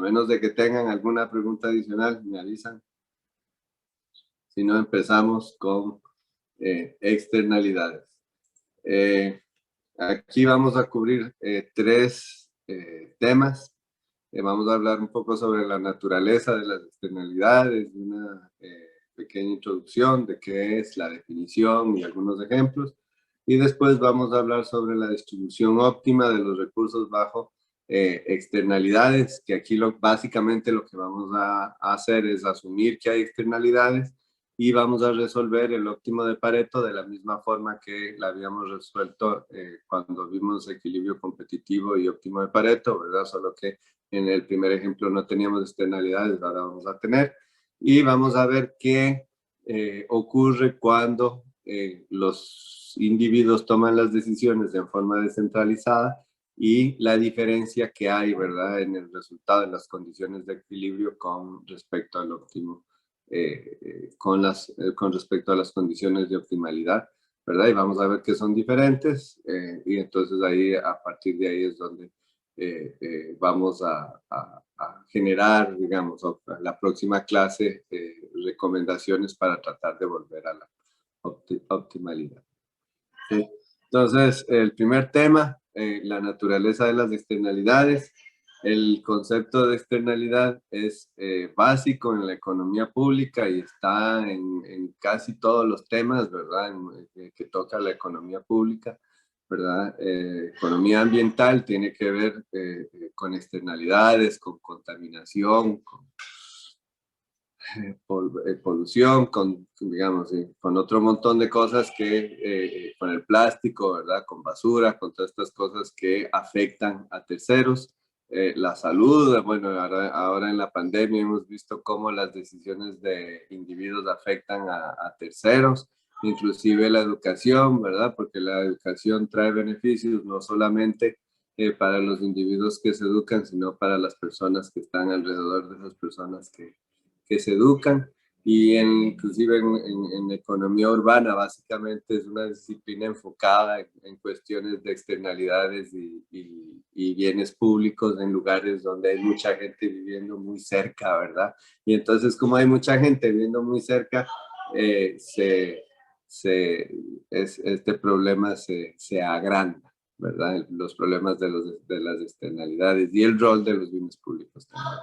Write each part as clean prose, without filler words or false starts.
menos de que tengan alguna pregunta adicional, me avisan. Si no, empezamos con externalidades. Aquí vamos a cubrir tres temas. Vamos a hablar un poco sobre la naturaleza de las externalidades, una pequeña introducción de qué es la definición y algunos ejemplos. Y después vamos a hablar sobre la distribución óptima de los recursos bajo externalidades, que aquí básicamente lo que vamos a hacer es asumir que hay externalidades y vamos a resolver el óptimo de Pareto de la misma forma que la habíamos resuelto cuando vimos equilibrio competitivo y óptimo de Pareto, ¿verdad? Solo que en el primer ejemplo no teníamos externalidades, ahora vamos a tener. Y vamos a ver qué ocurre cuando los individuos toman las decisiones en forma descentralizada y la diferencia que hay, ¿verdad?, en el resultado de las condiciones de equilibrio con respecto al óptimo, con respecto a las condiciones de optimalidad, ¿verdad? Y vamos a ver que son diferentes y entonces ahí, a partir de ahí es donde vamos a generar, digamos, la próxima clase, recomendaciones para tratar de volver a la optimalidad. ¿Sí? Entonces, el primer tema, la naturaleza de las externalidades. El concepto de externalidad es básico en la economía pública y está en casi todos los temas, ¿verdad?, que toca la economía pública, ¿verdad? Economía ambiental tiene que ver con externalidades, con contaminación, con polución, digamos, con otro montón de cosas que, con el plástico, ¿verdad? Con basura, con todas estas cosas que afectan a terceros. La salud, bueno, ahora en la pandemia hemos visto cómo las decisiones de individuos afectan a terceros, inclusive la educación, ¿verdad? Porque la educación trae beneficios no solamente para los individuos que se educan, sino para las personas que están alrededor de esas personas que se educan. Y inclusive en economía urbana básicamente es una disciplina enfocada en cuestiones de externalidades y bienes públicos en lugares donde hay mucha gente viviendo muy cerca, ¿verdad? Y entonces, como hay mucha gente viviendo muy cerca, este problema se agranda, ¿verdad? Los problemas de las externalidades y el rol de los bienes públicos también.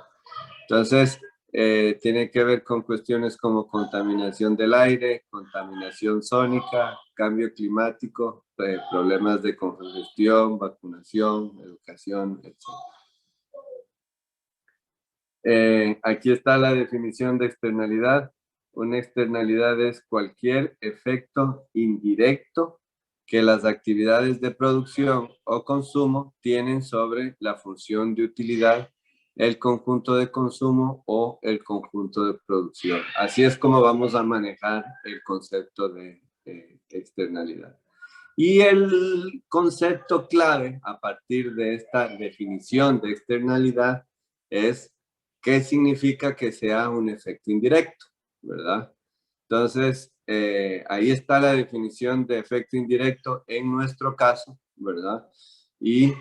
Entonces, tiene que ver con cuestiones como contaminación del aire, contaminación sónica, cambio climático, problemas de congestión, vacunación, educación, etc. Aquí está la definición de externalidad. Una externalidad es cualquier efecto indirecto que las actividades de producción o consumo tienen sobre la función de utilidad, el conjunto de consumo o el conjunto de producción. Así es como vamos a manejar el concepto de externalidad. Y el concepto clave a partir de esta definición de externalidad es qué significa que sea un efecto indirecto, ¿verdad? Entonces, ahí está la definición de efecto indirecto en nuestro caso, ¿verdad? Y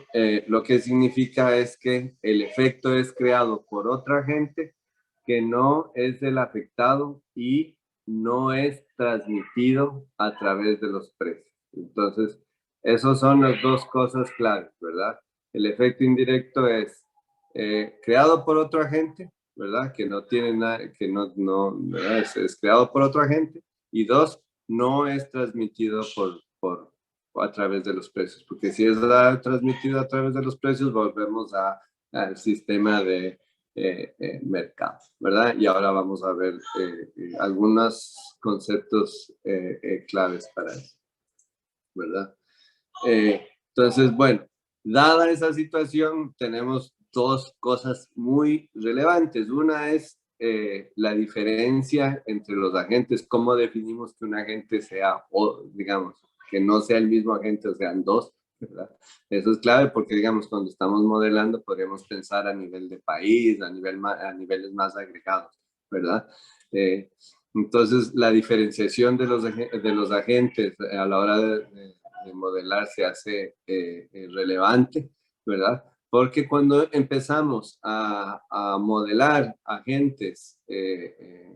lo que significa es que el efecto es creado por otra gente que no es el afectado y no es transmitido a través de los precios. Entonces, esas son las dos cosas claves, ¿verdad? El efecto indirecto es creado por otro agente, ¿verdad? Que no tiene nada, que ¿verdad? Es creado por otro agente. Y dos, no es transmitido a través de los precios, porque si es transmitido a través de los precios, volvemos al sistema de mercado, ¿verdad? Y ahora vamos a ver algunos conceptos claves para eso, ¿verdad? Entonces, bueno, dada esa situación, tenemos dos cosas muy relevantes. Una es la diferencia entre los agentes, cómo definimos que un agente sea, o digamos, que no sea el mismo agente, o sean dos, ¿verdad? Eso es clave porque, digamos, cuando estamos modelando, podríamos pensar a nivel de país, a niveles más agregados, ¿verdad? Entonces, la diferenciación de los agentes a la hora de modelar se hace relevante, ¿verdad? Porque cuando empezamos a modelar agentes,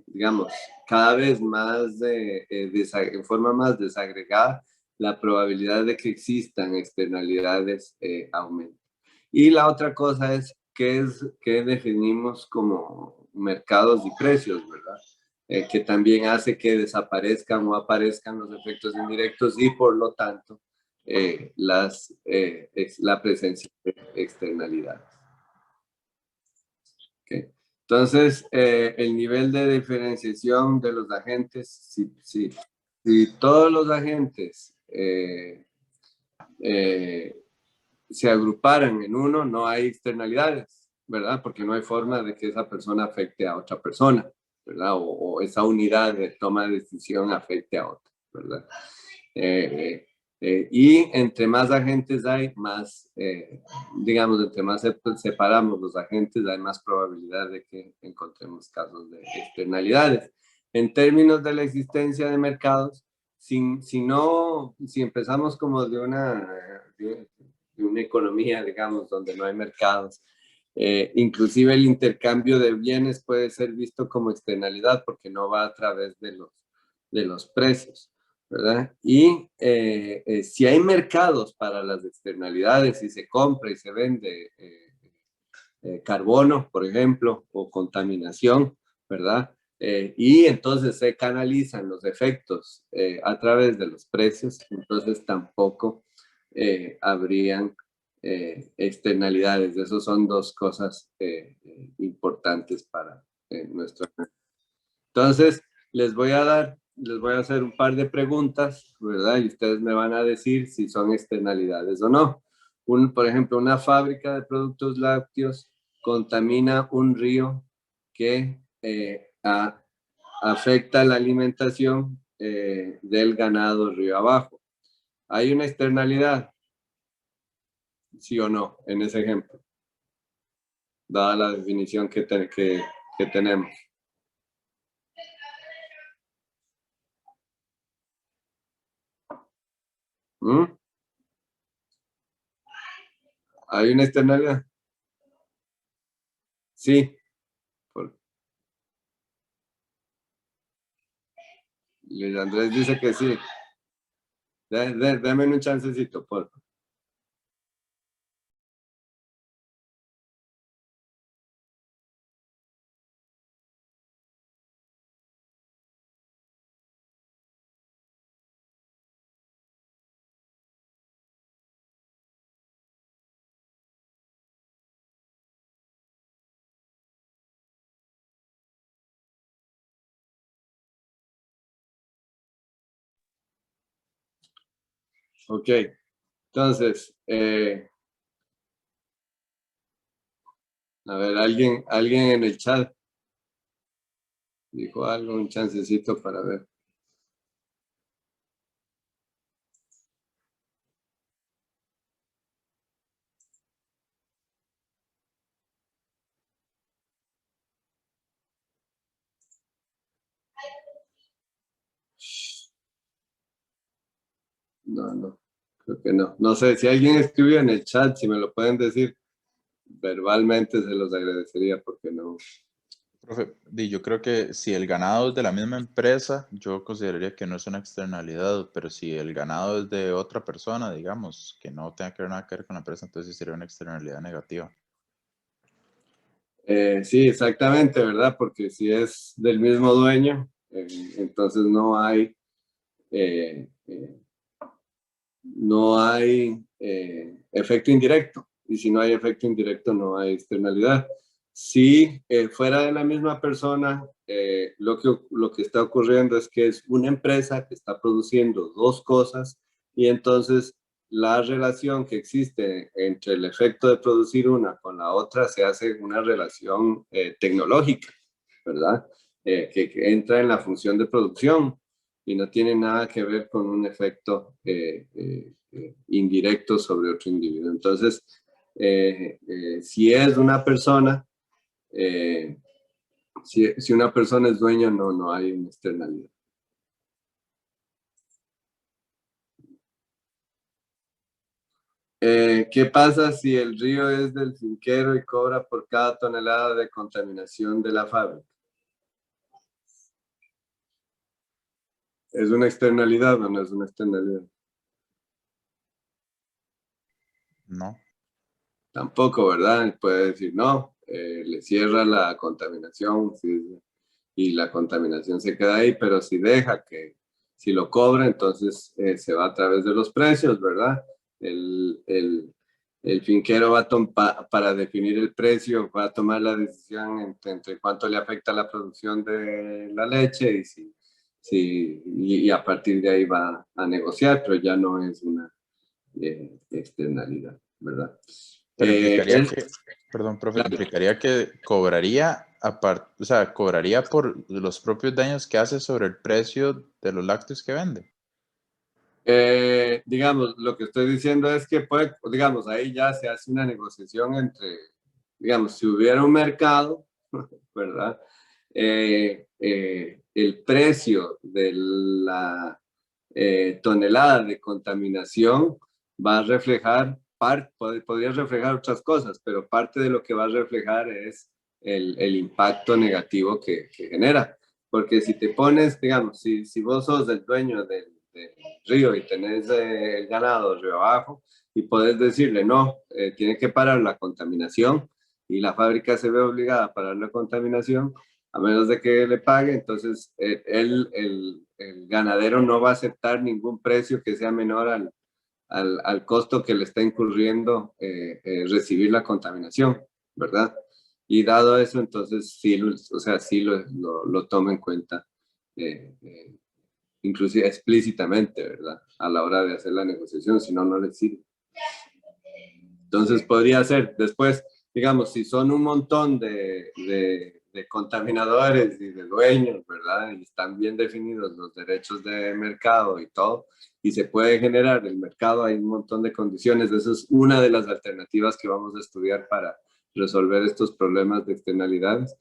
digamos, cada vez más en forma más desagregada, la probabilidad de que existan externalidades aumenta. Y la otra cosa es que definimos como mercados y precios, ¿verdad? Que también hace que desaparezcan o aparezcan los efectos indirectos y por lo tanto la presencia de externalidades. Okay. Entonces, el nivel de diferenciación de los agentes, si todos los agentes se agruparan en uno, no hay externalidades, ¿verdad? Porque no hay forma de que esa persona afecte a otra persona, ¿verdad? O esa unidad de toma de decisión afecte a otra, ¿verdad? Y entre más agentes hay, más, digamos, entre más separamos los agentes, hay más probabilidad de que encontremos casos de externalidades. En términos de la existencia de mercados, si empezamos como de una economía, digamos, donde no hay mercados, inclusive el intercambio de bienes puede ser visto como externalidad porque no va a través de los precios, ¿verdad? Y si hay mercados para las externalidades, si se compra y se vende carbono, por ejemplo, o contaminación, ¿verdad? Y entonces se canalizan los efectos a través de los precios, entonces tampoco habrían externalidades. Esas son dos cosas importantes para nuestro. Entonces, les voy a hacer un par de preguntas, ¿verdad? Y ustedes me van a decir si son externalidades o no. Por ejemplo, una fábrica de productos lácteos contamina un río que afecta la alimentación del ganado río abajo. ¿Hay una externalidad? ¿Sí o no? En ese ejemplo, dada la definición que tenemos. ¿Mm? ¿Hay una externalidad? Sí. Luis Andrés dice que sí. Dame un chancecito, por favor. Ok, entonces, a ver, alguien en el chat dijo algo, un chancecito para ver. No, creo que no. No sé, si alguien escribió en el chat, si me lo pueden decir verbalmente, se los agradecería porque no. Profe, yo creo que si el ganado es de la misma empresa, yo consideraría que no es una externalidad, pero si el ganado es de otra persona, digamos, que no tenga que ver nada que ver con la empresa, entonces sí sería una externalidad negativa. Sí, exactamente, ¿verdad? Porque si es del mismo dueño, entonces eh, eh, no hay efecto indirecto. Y si no hay efecto indirecto, no hay externalidad. Si fuera de la misma persona, lo que está ocurriendo es que es una empresa que está produciendo dos cosas y entonces la relación que existe entre el efecto de producir una con la otra se hace una relación tecnológica, ¿verdad? Que entra en la función de producción y no tiene nada que ver con un efecto indirecto sobre otro individuo. Entonces, si es una persona, eh, si una persona es dueño, no hay una externalidad. ¿Qué pasa si el río es del finquero y cobra por cada tonelada de contaminación de la fábrica? ¿Es una externalidad o no es una externalidad? No. Tampoco, ¿verdad? Puede decir, no, le cierra la contaminación sí, y la contaminación se queda ahí, pero si deja que, si lo cobra, entonces se va a través de los precios, ¿verdad? El, el, el finquero va para definir el precio, va a tomar la decisión entre cuánto le afecta la producción de la leche y a partir de ahí va a negociar, pero ya no es una externalidad, ¿verdad? Pero implicaría Es que, perdón, profe, claro. implicaría que cobraría, o sea, cobraría por los propios daños que hace sobre el precio de los lácteos que vende. Digamos, lo que estoy diciendo es que puede, digamos, ahí ya se hace una negociación entre, digamos, si hubiera un mercado, ¿verdad? El precio de la tonelada de contaminación va a reflejar, podría reflejar otras cosas, pero parte de lo que va a reflejar es el impacto negativo que genera. Porque si te pones, digamos, si vos sos el dueño del río y tenés el ganado río abajo y podés decirle, no, tiene que parar la contaminación y la fábrica se ve obligada a parar la contaminación, a menos de que le pague, entonces el ganadero no va a aceptar ningún precio que sea menor al costo que le está incurriendo recibir la contaminación, ¿verdad? Y dado eso, entonces sí, o sea, sí lo toma en cuenta, eh, inclusive explícitamente, ¿verdad? A la hora de hacer la negociación, si no, no le sirve. Entonces podría ser, después, digamos, si son un montón de contaminadores y de dueños, ¿verdad? Y están bien definidos los derechos de mercado y todo, y se puede generar el mercado, hay un montón de condiciones. Esa es una de las alternativas que vamos a estudiar para resolver estos problemas de externalidades.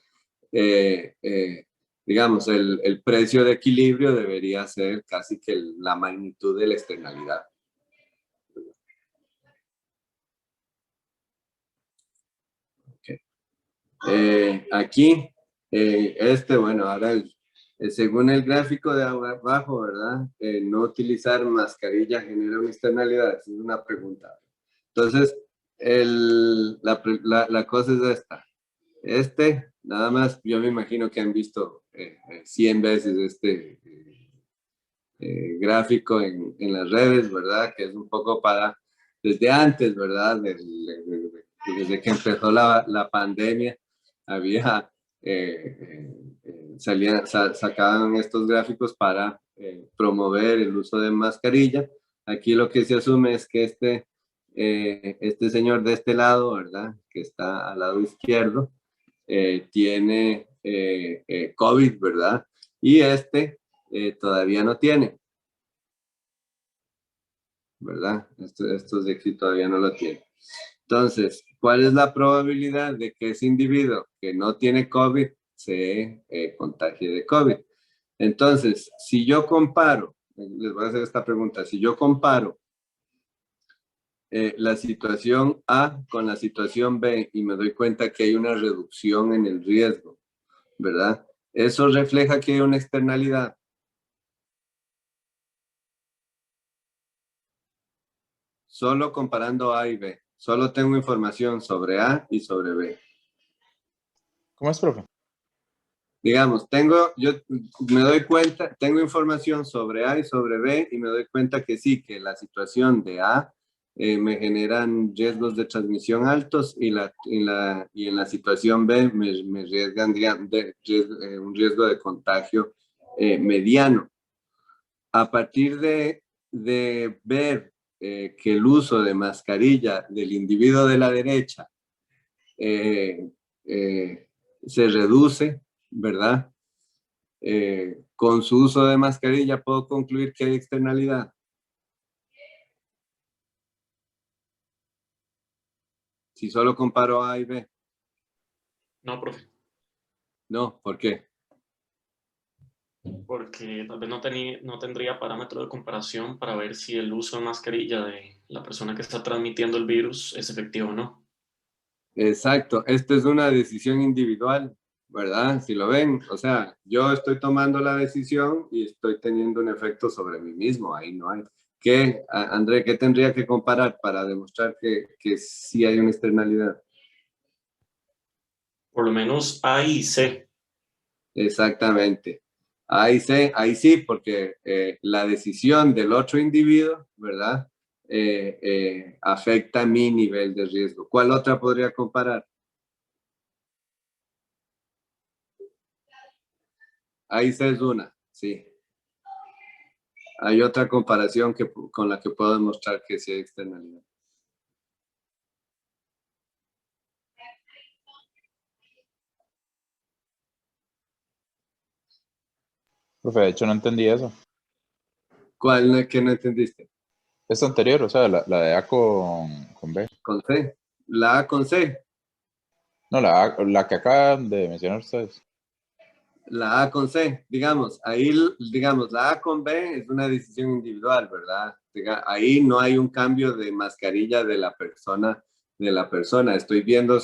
Eh, eh, digamos, el precio de equilibrio debería ser casi que la magnitud de la externalidad. Okay. Aquí, bueno, ahora según el gráfico de abajo, ¿verdad? No utilizar mascarilla genera una externalidad, es una pregunta. Entonces, la cosa es esta. Nada más, yo me imagino que han visto 100 veces gráfico en las redes, ¿verdad? Que es un poco para, desde antes, ¿verdad? Desde que empezó la pandemia, había, sacaban estos gráficos para promover el uso de mascarilla. Aquí lo que se asume es que este señor de este lado, ¿verdad? Que está al lado izquierdo, tiene COVID, ¿verdad? Y todavía no tiene, ¿verdad? Estos de aquí todavía no lo tienen. Entonces, ¿cuál es la probabilidad de que ese individuo que no tiene COVID se contagie de COVID? Entonces, si yo comparo, les voy a hacer esta pregunta, si yo comparo la situación A con la situación B y me doy cuenta que hay una reducción en el riesgo, ¿verdad? Eso refleja que hay una externalidad. Solo comparando A y B. Solo tengo información sobre A y sobre B. ¿Cómo es, profe? Digamos, yo me doy cuenta, tengo información sobre A y sobre B y me doy cuenta que sí, que la situación de A me generan riesgos de transmisión altos y en la situación B me arriesgan un riesgo de contagio mediano. A partir de ver que el uso de mascarilla del individuo de la derecha eh, eh, se reduce, ¿verdad? Con su uso de mascarilla puedo concluir que hay externalidad. Si solo comparo A y B. No, profe. No, ¿por qué? porque tal vez no tendría parámetro de comparación para ver si el uso de mascarilla de la persona que está transmitiendo el virus es efectivo o no. Exacto, esto es una decisión individual, ¿verdad? Si lo ven, o sea, yo estoy tomando la decisión y estoy teniendo un efecto sobre mí mismo, ahí no hay. ¿Qué, André, qué tendría que comparar para demostrar que sí hay una externalidad? Por lo menos A y C. Exactamente. Ahí sí, porque la decisión del otro individuo, ¿verdad? Afecta mi nivel de riesgo. ¿Cuál otra podría comparar? Ahí sí es una, sí. Hay otra comparación con la que puedo demostrar que sí hay externalidad. Profe, de hecho no entendí eso. ¿Cuál que no entendiste? Esta anterior, o sea, la de A con B. Con C. La A con C. No, la que acaban de mencionar ustedes. La A con C, digamos, ahí, digamos, la A con B es una decisión individual, ¿verdad? Ahí no hay un cambio de mascarilla de la persona. Estoy viendo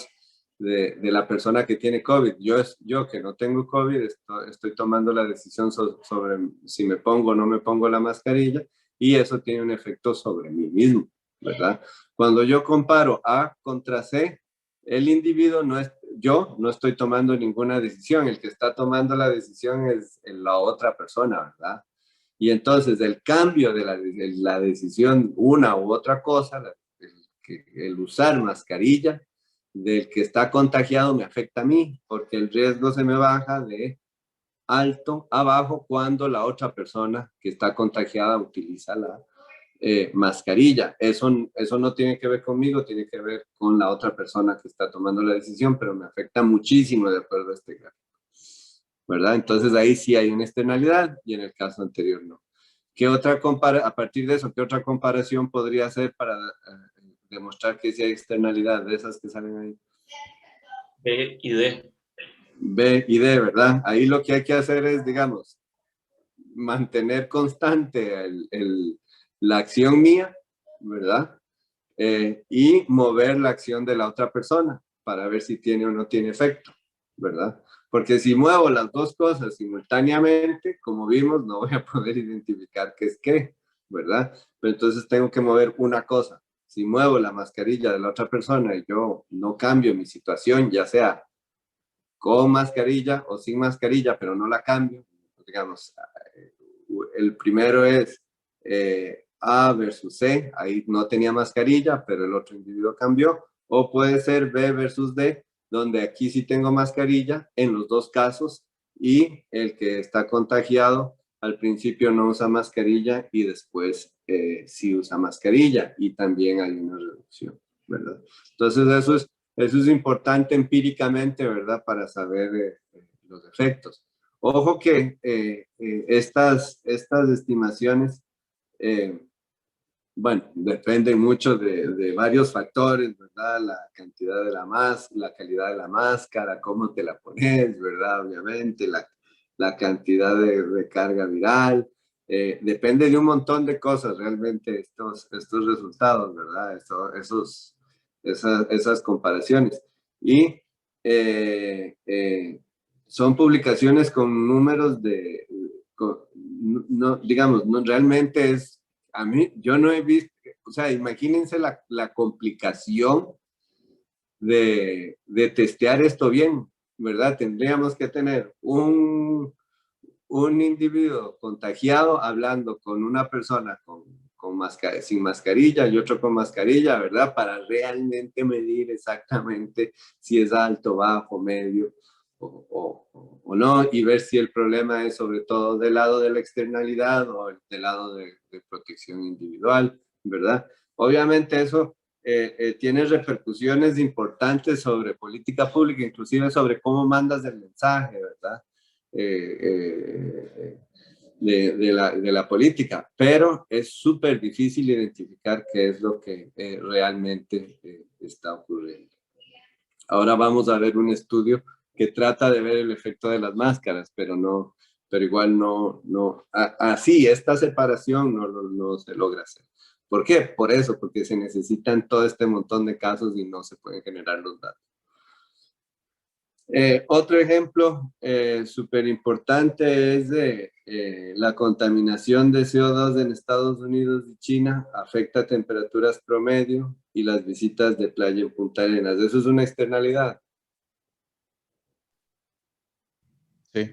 de la persona que tiene COVID. Yo que no tengo COVID, estoy tomando la decisión sobre si me pongo o no me pongo la mascarilla y eso tiene un efecto sobre mí mismo, ¿verdad? Cuando yo comparo A contra C, el individuo yo no estoy tomando ninguna decisión, el que está tomando la decisión es la otra persona, ¿verdad? Y entonces el cambio de la decisión, una u otra cosa, el usar mascarilla del que está contagiado me afecta a mí, porque el riesgo se me baja de alto a bajo cuando la otra persona que está contagiada utiliza la mascarilla. Eso no tiene que ver conmigo, tiene que ver con la otra persona que está tomando la decisión, pero me afecta muchísimo de acuerdo a este gráfico, ¿verdad? Entonces ahí sí hay una externalidad y en el caso anterior no. A partir de eso, qué otra comparación podría hacer para demostrar que sí hay externalidad de esas que salen ahí? B y D. B y D, ¿verdad? Ahí lo que hay que hacer es, digamos, mantener constante la acción mía, ¿verdad? Y mover la acción de la otra persona para ver si tiene o no tiene efecto, ¿verdad? Porque si muevo las dos cosas simultáneamente, como vimos, no voy a poder identificar qué es qué, ¿verdad? Pero entonces tengo que mover una cosa. Si muevo la mascarilla de la otra persona y yo no cambio mi situación, ya sea con mascarilla o sin mascarilla, pero no la cambio, digamos, el primero es A versus C, ahí no tenía mascarilla, pero el otro individuo cambió, o puede ser B versus D, donde aquí sí tengo mascarilla en los dos casos y el que está contagiado al principio no usa mascarilla y después sí usa mascarilla y también hay una reducción, ¿verdad? Entonces eso es importante empíricamente, ¿verdad? Para saber los efectos. Ojo que estas estimaciones, bueno, dependen mucho de varios factores, ¿verdad? La cantidad de la calidad de la máscara, cómo te la pones, ¿verdad? Obviamente, la cantidad de carga viral. Depende de un montón de cosas realmente estos resultados, ¿verdad? Esas comparaciones. Y son publicaciones con números no, digamos, no, realmente a mí, yo no he visto, o sea, imagínense la complicación de testear esto bien, ¿verdad? Tendríamos que tener un individuo contagiado hablando con una persona sin mascarilla y otro con mascarilla, ¿verdad? Para realmente medir exactamente si es alto, bajo, medio o no, y ver si el problema es sobre todo del lado de la externalidad o del lado de protección individual, ¿verdad? Obviamente eso tiene repercusiones importantes sobre política pública, inclusive sobre cómo mandas el mensaje, ¿verdad? De la política, pero es súper difícil identificar qué es lo que realmente está ocurriendo. Ahora vamos a ver un estudio que trata de ver el efecto de las máscaras, pero pero igual así, esta separación no se logra hacer. ¿Por qué? Por eso, porque se necesitan todo este montón de casos y no se pueden generar los datos. Otro ejemplo súper importante es de la contaminación de CO2 en Estados Unidos y China afecta temperaturas promedio y las visitas de playa en Punta Arenas. Eso es una externalidad. Sí.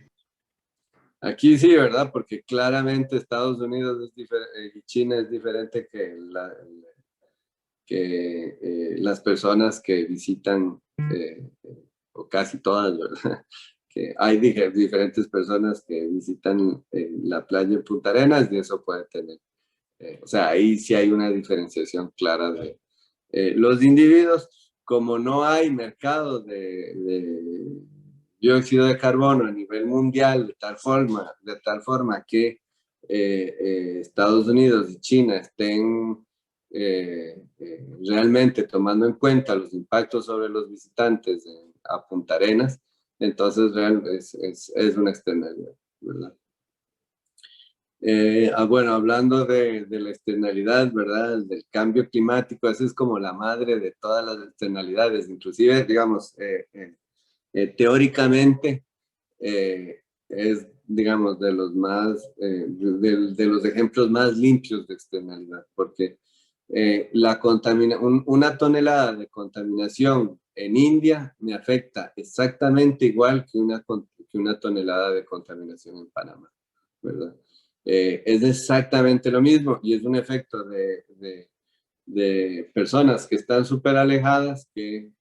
Aquí sí, ¿verdad? Porque claramente Estados Unidos y China es diferente que las personas que visitan, o casi todas, ¿verdad? Que hay diferentes personas que visitan la playa en Punta Arenas y eso puede tener, o sea, ahí sí hay una diferenciación clara de los individuos, como no hay mercado de dióxido de carbono a nivel mundial de tal forma que Estados Unidos y China estén realmente tomando en cuenta los impactos sobre los visitantes a Punta Arenas, entonces es una externalidad, ¿verdad? Bueno, hablando de la externalidad, ¿verdad? Del cambio climático, esa es como la madre de todas las externalidades, inclusive, digamos, teóricamente, es, digamos, de los más, de los ejemplos más limpios de externalidad, porque una tonelada de contaminación en India me afecta exactamente igual que una tonelada de contaminación en Panamá, ¿verdad? Es exactamente lo mismo y es un efecto de personas que están súper alejadas que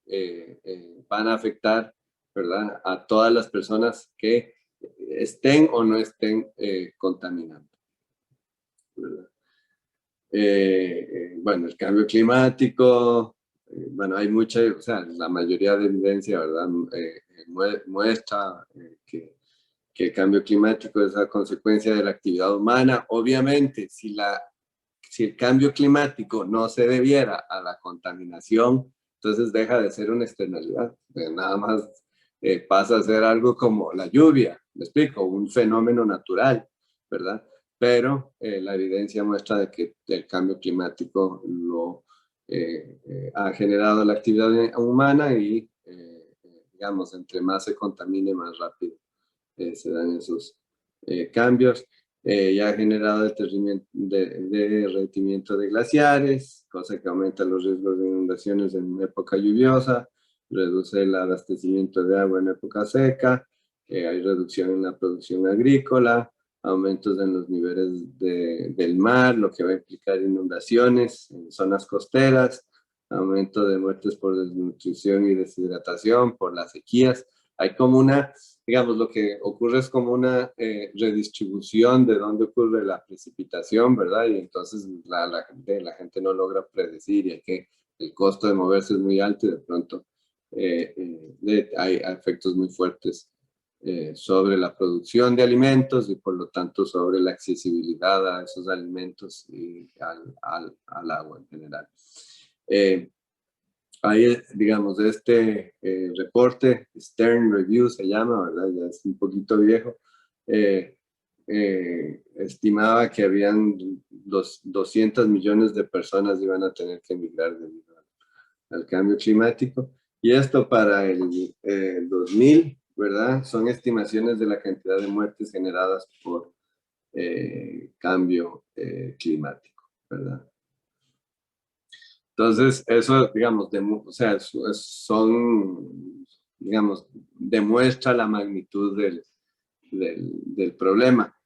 van a afectar, ¿verdad?, a todas las personas que estén o no estén contaminando, ¿verdad? Bueno, el cambio climático, bueno, hay mucha, o sea, la mayoría de evidencia, ¿verdad?, muestra que el cambio climático es a consecuencia de la actividad humana. Obviamente, si el cambio climático no se debiera a la contaminación, entonces deja de ser una externalidad. Nada más pasa a ser algo como la lluvia, me explico, un fenómeno natural, ¿verdad? Pero la evidencia muestra de que el cambio climático lo ha generado la actividad humana y, digamos, entre más se contamine, más rápido se dan esos cambios. Ya ha generado derretimiento de glaciares, cosa que aumenta los riesgos de inundaciones en época lluviosa, reduce el abastecimiento de agua en época seca, hay reducción en la producción agrícola, aumentos en los niveles del mar, lo que va a implicar inundaciones en zonas costeras, aumento de muertes por desnutrición y deshidratación, por las sequías. Hay como una, digamos, lo que ocurre es como una redistribución de dónde ocurre la precipitación, ¿verdad? Y entonces la gente no logra predecir y el costo de moverse es muy alto y de pronto hay efectos muy fuertes sobre la producción de alimentos y por lo tanto sobre la accesibilidad a esos alimentos y al agua en general. Hay, digamos, este reporte, Stern Review se llama, ¿verdad? Ya es un poquito viejo. Estimaba que habían 200 millones de personas iban a tener que emigrar debido al cambio climático. Y esto para el 2000, ¿verdad? Son estimaciones de la cantidad de muertes generadas por cambio climático, ¿verdad? Entonces, eso, digamos, o sea, digamos, demuestra la magnitud del problema.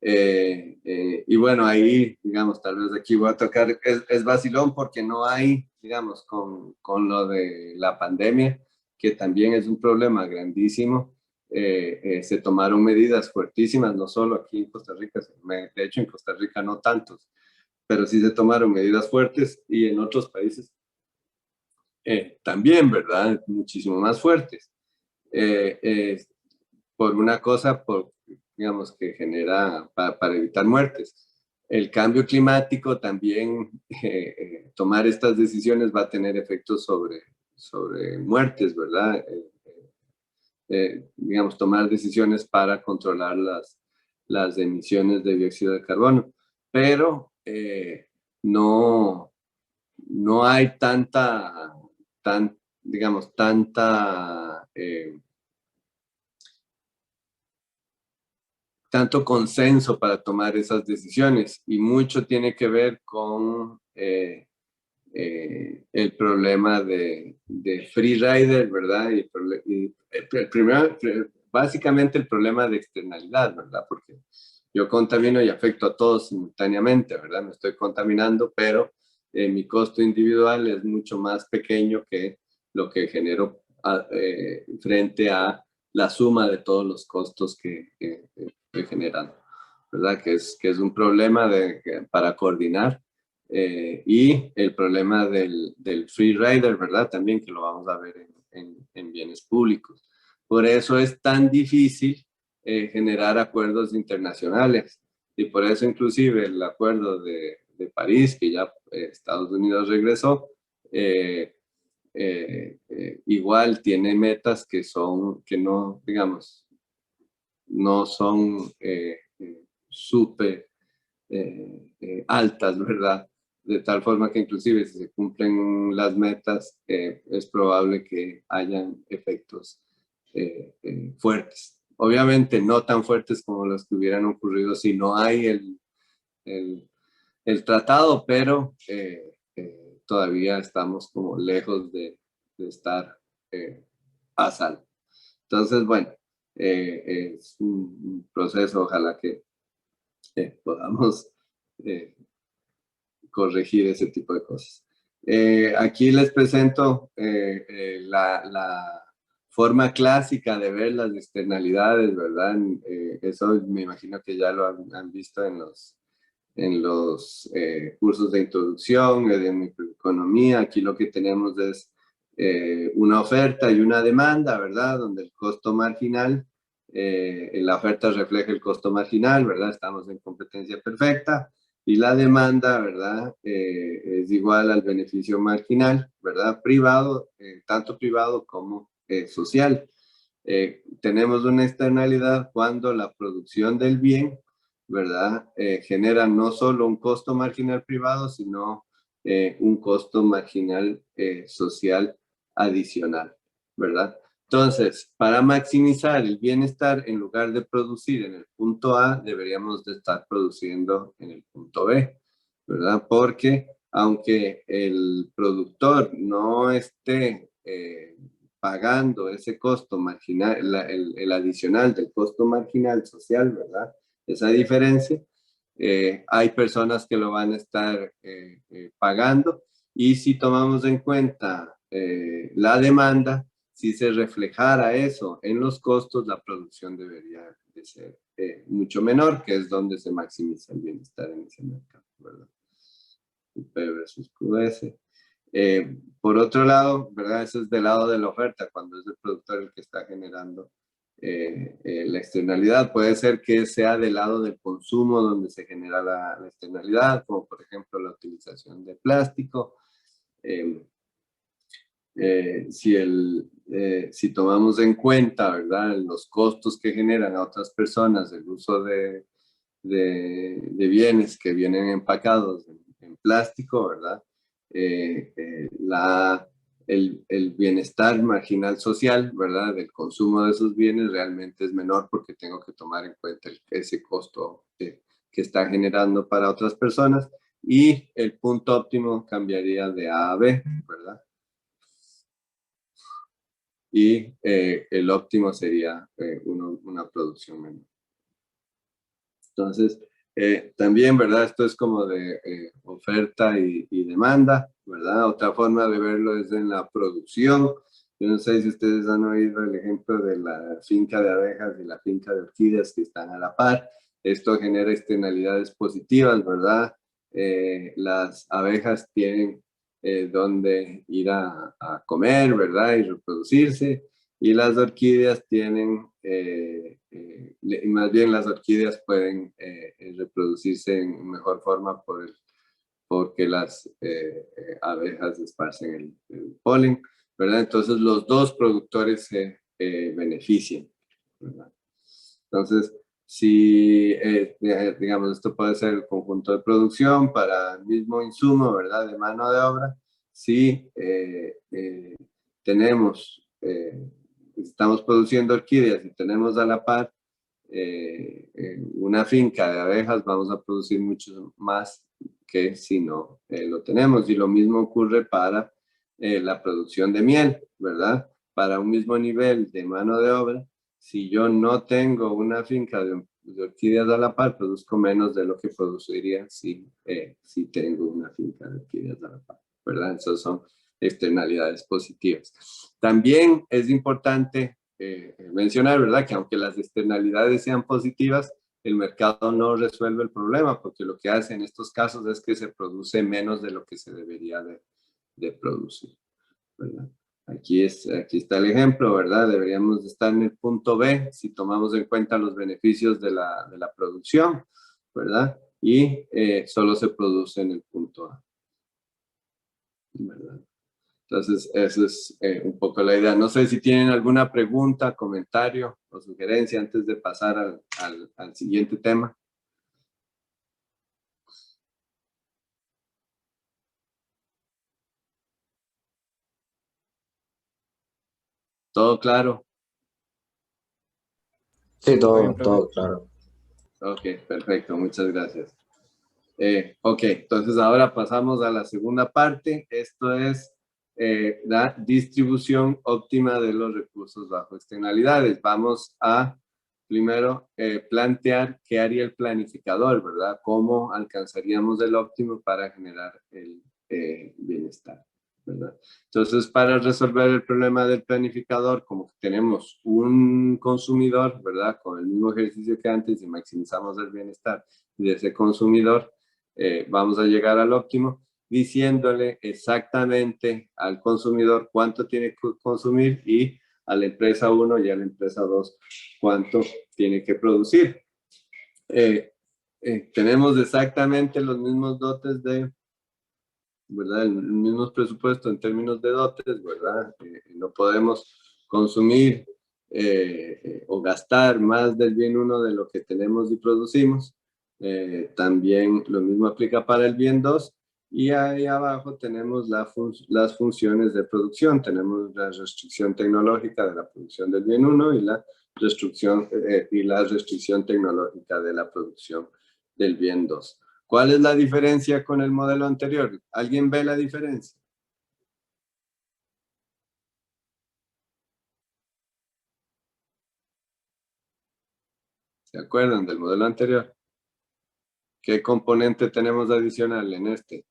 Y bueno, ahí, digamos, tal vez aquí voy a tocar, es vacilón porque no hay, digamos, con lo de la pandemia, que también es un problema grandísimo, se tomaron medidas fuertísimas, no solo aquí en Costa Rica, de hecho en Costa Rica no tantos, pero sí se tomaron medidas fuertes y en otros países también, ¿verdad? Muchísimo más fuertes. Por una cosa, digamos, que genera para evitar muertes. El cambio climático también, tomar estas decisiones va a tener efectos sobre muertes, ¿verdad? Digamos, tomar decisiones para controlar las emisiones de dióxido de carbono, pero no hay digamos, tanto consenso para tomar esas decisiones, y mucho tiene que ver con el problema de free rider, ¿verdad? Básicamente el problema de externalidad, ¿verdad? Porque yo contamino y afecto a todos simultáneamente, ¿verdad? Me estoy contaminando, pero mi costo individual es mucho más pequeño que lo que genero frente a la suma de todos los costos que estoy generando, ¿verdad? Que es un problema para coordinar. Y el problema del free rider, ¿verdad? También, que lo vamos a ver en bienes públicos. Por eso es tan difícil generar acuerdos internacionales, y por eso inclusive el acuerdo de París, que ya Estados Unidos regresó, igual tiene metas que no, digamos, no son súper altas, ¿verdad? De tal forma que inclusive si se cumplen las metas, es probable que hayan efectos fuertes. Obviamente no tan fuertes como los que hubieran ocurrido si no hay el tratado, pero todavía estamos como lejos de estar a salvo. Entonces, bueno, es un proceso, ojalá que podamos corregir ese tipo de cosas. Aquí les presento la forma clásica de ver las externalidades, ¿verdad? Eso me imagino que ya lo han visto en los cursos de introducción, de microeconomía. Aquí lo que tenemos es una oferta y una demanda, ¿verdad? Donde el costo marginal, la oferta refleja el costo marginal, ¿verdad? Estamos en competencia perfecta. Y la demanda, ¿verdad? Es igual al beneficio marginal, ¿verdad? Privado, tanto privado como social. Tenemos una externalidad cuando la producción del bien, ¿verdad? Genera no solo un costo marginal privado, sino un costo marginal social adicional, ¿verdad? Entonces, para maximizar el bienestar, en lugar de producir en el punto A, deberíamos de estar produciendo en el punto B, ¿verdad? Porque aunque el productor no esté pagando ese costo marginal, el adicional del costo marginal social, ¿verdad? Esa diferencia, hay personas que lo van a estar pagando, y si tomamos en cuenta la demanda, si se reflejara eso en los costos, la producción debería de ser mucho menor, que es donde se maximiza el bienestar en ese mercado, ¿verdad? UP versus QS. Por otro lado, ¿verdad? Eso es del lado de la oferta, cuando es el productor el que está generando la externalidad. Puede ser que sea del lado del consumo donde se genera la externalidad, como por ejemplo la utilización de plástico. Si tomamos en cuenta, ¿verdad?, los costos que generan a otras personas el uso de bienes que vienen empacados en plástico, ¿verdad? El bienestar marginal social, ¿verdad?, del consumo de esos bienes realmente es menor, porque tengo que tomar en cuenta ese costo que está generando para otras personas, y el punto óptimo cambiaría de A a B, ¿verdad? Y el óptimo sería una producción menor. Entonces, también, ¿verdad? Esto es como de oferta y demanda, ¿verdad? Otra forma de verlo es en la producción. Yo no sé si ustedes han oído el ejemplo de la finca de abejas y la finca de orquídeas que están a la par. Esto genera externalidades positivas, ¿verdad? Las abejas tienen donde ir a comer, ¿verdad? Y reproducirse. Y las orquídeas tienen, más bien las orquídeas pueden reproducirse en mejor forma porque las abejas esparcen el polen, ¿verdad? Entonces los dos productores se benefician, ¿verdad? Entonces, Si, digamos, esto puede ser el conjunto de producción para el mismo insumo, ¿verdad? De mano de obra. Si estamos produciendo orquídeas y tenemos a la par una finca de abejas, vamos a producir mucho más que si no lo tenemos. Y lo mismo ocurre para la producción de miel, ¿verdad? Para un mismo nivel de mano de obra, si yo no tengo una finca de orquídeas a la par, produzco menos de lo que produciría si tengo una finca de orquídeas a la par, ¿verdad? Esas son externalidades positivas. También es importante mencionar, ¿verdad? Que aunque las externalidades sean positivas, el mercado no resuelve el problema, porque lo que hace en estos casos es que se produce menos de lo que se debería de producir, ¿verdad? Aquí está el ejemplo, ¿verdad? Deberíamos estar en el punto B si tomamos en cuenta los beneficios de la producción, ¿verdad? Y solo se produce en el punto A, ¿verdad? Entonces, eso es un poco la idea. No sé si tienen alguna pregunta, comentario o sugerencia antes de pasar al siguiente tema. ¿Todo claro? Sí, Muy bien, profe. todo claro. Ok, perfecto. Muchas gracias. Ok, entonces ahora pasamos a la segunda parte. Esto es la distribución óptima de los recursos bajo externalidades. Vamos a primero plantear qué haría el planificador, ¿verdad? ¿Cómo alcanzaríamos el óptimo para generar el bienestar, ¿verdad? Entonces, para resolver el problema del planificador, como que tenemos un consumidor, ¿verdad? Con el mismo ejercicio que antes y maximizamos el bienestar de ese consumidor, vamos a llegar al óptimo diciéndole exactamente al consumidor cuánto tiene que consumir y a la empresa 1 y a la empresa 2 cuánto tiene que producir. Tenemos exactamente los mismos dotes ¿verdad? El mismo presupuesto en términos de dotes, ¿verdad? No podemos consumir o gastar más del bien 1 de lo que tenemos y producimos. También lo mismo aplica para el bien 2. Y ahí abajo tenemos las funciones de producción. Tenemos la restricción tecnológica de la producción del bien 1 y la restricción tecnológica de la producción del bien 2. ¿Cuál es la diferencia con el modelo anterior? ¿Alguien ve la diferencia? ¿Se acuerdan del modelo anterior? ¿Qué componente tenemos adicional en este?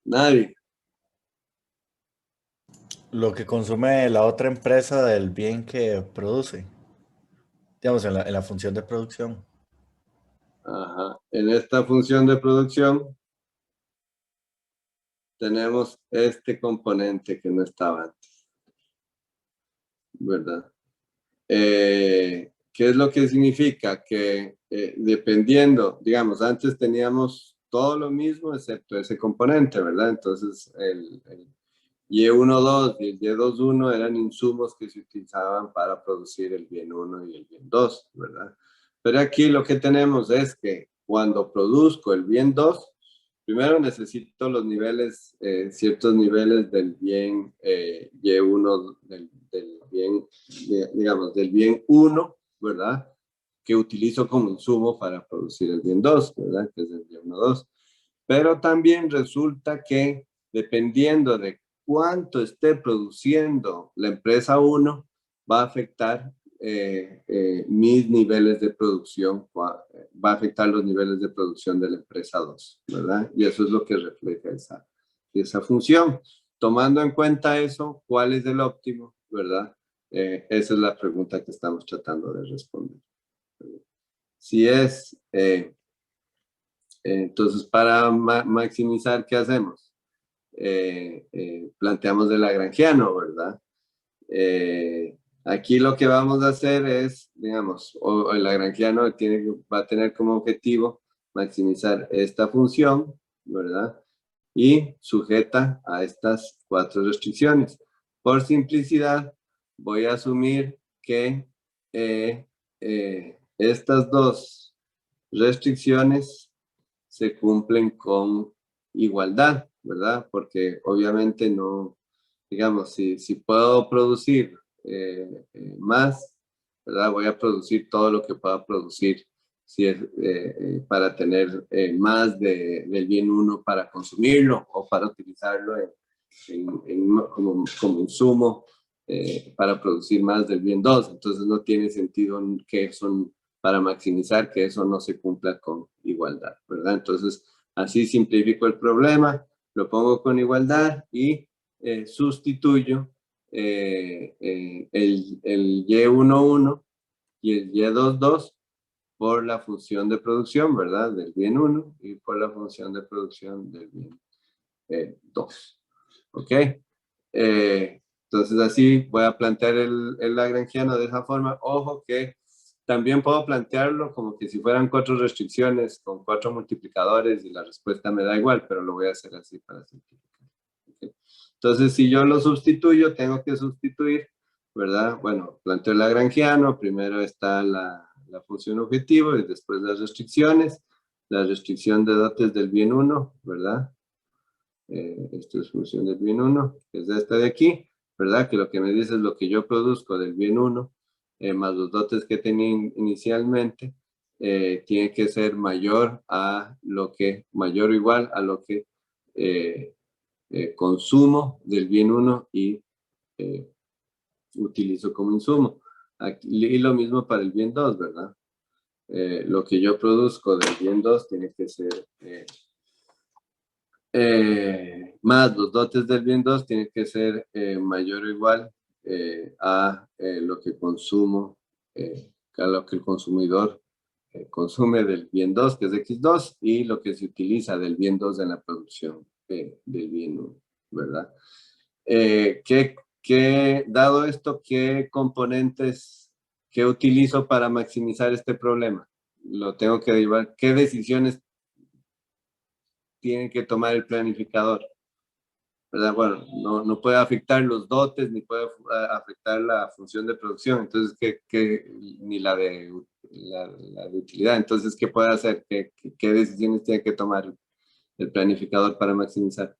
Nadie. Lo que consume la otra empresa del bien que produce. Digamos, en la función de producción. Ajá. En esta función de producción tenemos este componente que no estaba antes, ¿verdad? ¿Qué es lo que significa? Que dependiendo, digamos, antes teníamos todo lo mismo excepto ese componente, ¿verdad? Entonces, el Y12 y el Y21 eran insumos que se utilizaban para producir el bien 1 y el bien 2, ¿verdad? Pero aquí lo que tenemos es que cuando produzco el bien 2, primero necesito los niveles, ciertos niveles del bien Y1, del bien, digamos, del bien 1, ¿verdad? Que utilizo como insumo para producir el bien 2, ¿verdad? Que es el bien 1-2. Pero también resulta que dependiendo de cuánto esté produciendo la empresa 1, va a afectar mis niveles de producción, va a afectar los niveles de producción de la empresa 2, ¿verdad? Y eso es lo que refleja esa función. Tomando en cuenta eso, ¿cuál es el óptimo, verdad? Esa es la pregunta que estamos tratando de responder. Si es, entonces para maximizar, ¿qué hacemos? Planteamos el lagrangiano, ¿verdad? Aquí lo que vamos a hacer es, digamos, el lagrangiano va a tener como objetivo maximizar esta función, ¿verdad? Y sujeta a estas 4 restricciones. Por simplicidad, voy a asumir que estas dos restricciones se cumplen con igualdad, ¿verdad? Porque obviamente no, digamos, si puedo producir más, ¿verdad? Voy a producir todo lo que pueda producir si es, para tener más del bien 1 para consumirlo o para utilizarlo como insumo para producir más del bien 2. Entonces no tiene sentido que son para maximizar que eso no se cumpla con igualdad, ¿verdad? Entonces así simplifico el problema, lo pongo con igualdad y sustituyo el Y11 y el Y22 por la función de producción, ¿verdad? Del bien 1 y por la función de producción del bien 2. ¿Ok? Entonces así voy a plantear el lagrangiano de esa forma. Ojo que también puedo plantearlo como que si fueran 4 restricciones con 4 multiplicadores y la respuesta me da igual, pero lo voy a hacer así para simplificar. ¿Okay? Entonces si yo lo sustituyo, tengo que sustituir, ¿verdad? Bueno, planteo el lagrangiano, primero está la función objetivo y después las restricciones. La restricción de dotes del bien 1, ¿verdad? Esto es función del bien 1, que es esta de aquí, ¿verdad? Que lo que me dice es lo que yo produzco del bien 1, más los dotes que tenía inicialmente, tiene que ser mayor o igual a lo que consumo del bien 1 y utilizo como insumo. Aquí, y lo mismo para el bien 2, ¿verdad? Lo que yo produzco del bien 2 tiene que ser más los dotes del bien 2 tienen que ser mayor o igual a lo que consumo, a lo que el consumidor consume del bien 2, que es X2, y lo que se utiliza del bien 2 en la producción del bien 1, ¿verdad? Dado esto, ¿qué componentes que utilizo para maximizar este problema? Lo tengo que derivar. ¿Qué decisiones tiene que tomar el planificador? ¿Verdad? Bueno, no puede afectar los dotes ni puede afectar la función de producción, entonces, ni la de utilidad. Entonces, ¿qué puede hacer? ¿Qué decisiones tiene que tomar el planificador para maximizar?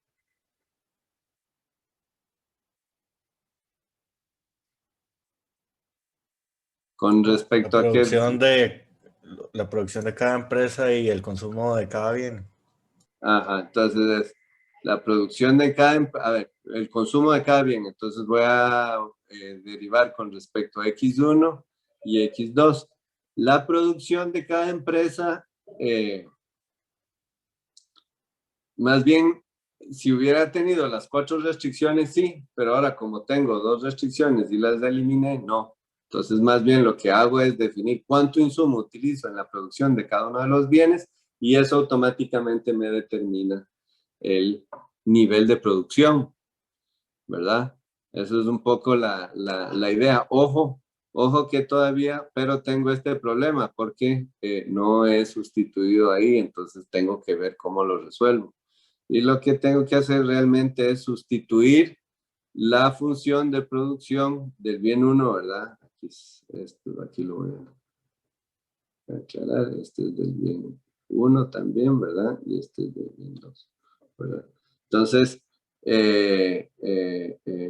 Con respecto a qué... La producción de cada empresa y el consumo de cada bien. Ajá, entonces es la producción de cada, a ver, el consumo de cada bien. Entonces voy a derivar con respecto a X1 y X2. La producción de cada empresa, más bien, si hubiera tenido las 4 restricciones, sí, pero ahora como tengo 2 restricciones y las eliminé, no. Entonces, más bien lo que hago es definir cuánto insumo utilizo en la producción de cada uno de los bienes y eso automáticamente me determina el nivel de producción, ¿verdad? Eso es un poco la idea. Ojo que todavía, pero tengo este problema porque no he sustituido ahí, entonces tengo que ver cómo lo resuelvo. Y lo que tengo que hacer realmente es sustituir la función de producción del bien 1, ¿verdad? Aquí lo voy a aclarar. Este es del bien 1 también, ¿verdad? Y este es del bien 2, ¿verdad? Entonces,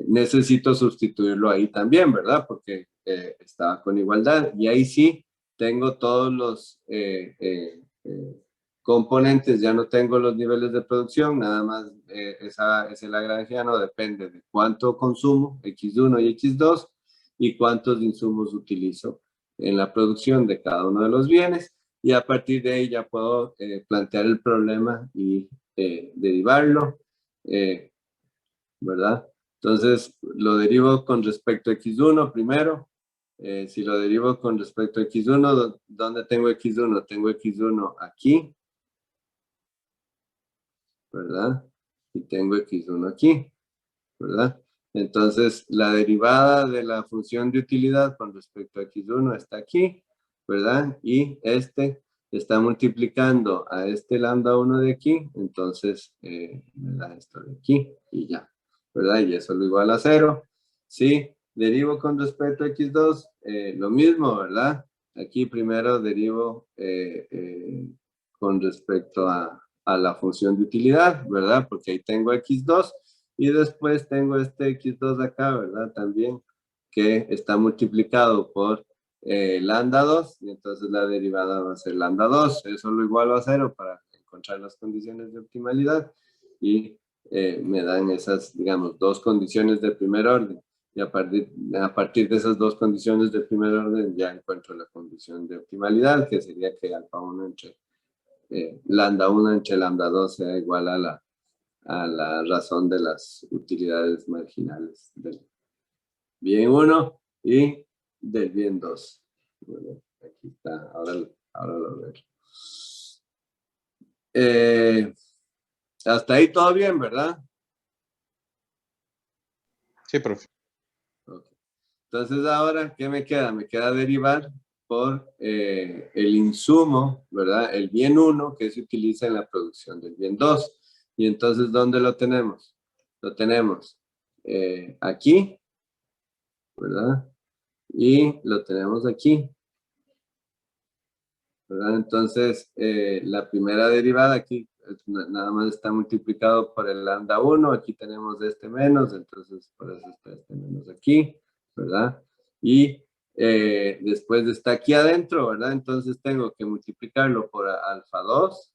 necesito sustituirlo ahí también, ¿verdad? Porque estaba con igualdad. Y ahí sí tengo todos los componentes, ya no tengo los niveles de producción, nada más ese lagrangiano depende de cuánto consumo, X1 y X2, y cuántos insumos utilizo en la producción de cada uno de los bienes, y a partir de ahí ya puedo plantear el problema y derivarlo, ¿verdad? Entonces, lo derivo con respecto a X1 primero. Si lo derivo con respecto a X1, ¿dónde tengo X1? Tengo X1 aquí, ¿verdad? Y tengo X1 aquí, ¿verdad? Entonces, la derivada de la función de utilidad con respecto a X1 está aquí, ¿verdad? Y este está multiplicando a este lambda 1 de aquí, entonces me da esto de aquí y ya, ¿verdad? Y eso lo igual a 0. Sí, derivo con respecto a x2, lo mismo, ¿verdad? Aquí primero derivo con respecto a la función de utilidad, ¿verdad? Porque ahí tengo x2 y después tengo este x2 acá, ¿verdad? También que está multiplicado por lambda 2 y entonces la derivada va a ser lambda 2. Eso lo igualo a 0 para encontrar las condiciones de optimalidad y me dan esas, digamos, dos condiciones de primer orden. Y a partir de esas dos condiciones de primer orden ya encuentro la condición de optimalidad, que sería que alfa 1 entre lambda 1 entre lambda 2 sea igual a la razón de las utilidades marginales del bien 1 y del bien 2. Bueno, aquí está, ahora lo veo. Hasta ahí todo bien, ¿verdad? Sí, profe. Okay. Entonces ahora, ¿qué me queda? Me queda derivar por el insumo, ¿verdad? El bien 1 que se utiliza en la producción del bien 2. Y entonces, ¿dónde lo tenemos? Lo tenemos aquí, ¿verdad? Y lo tenemos aquí, ¿verdad? Entonces, la primera derivada aquí nada más está multiplicado por el lambda 1. Aquí tenemos este menos, entonces por eso está este menos aquí, ¿verdad? Y después está aquí adentro, ¿verdad? Entonces tengo que multiplicarlo por alfa 2,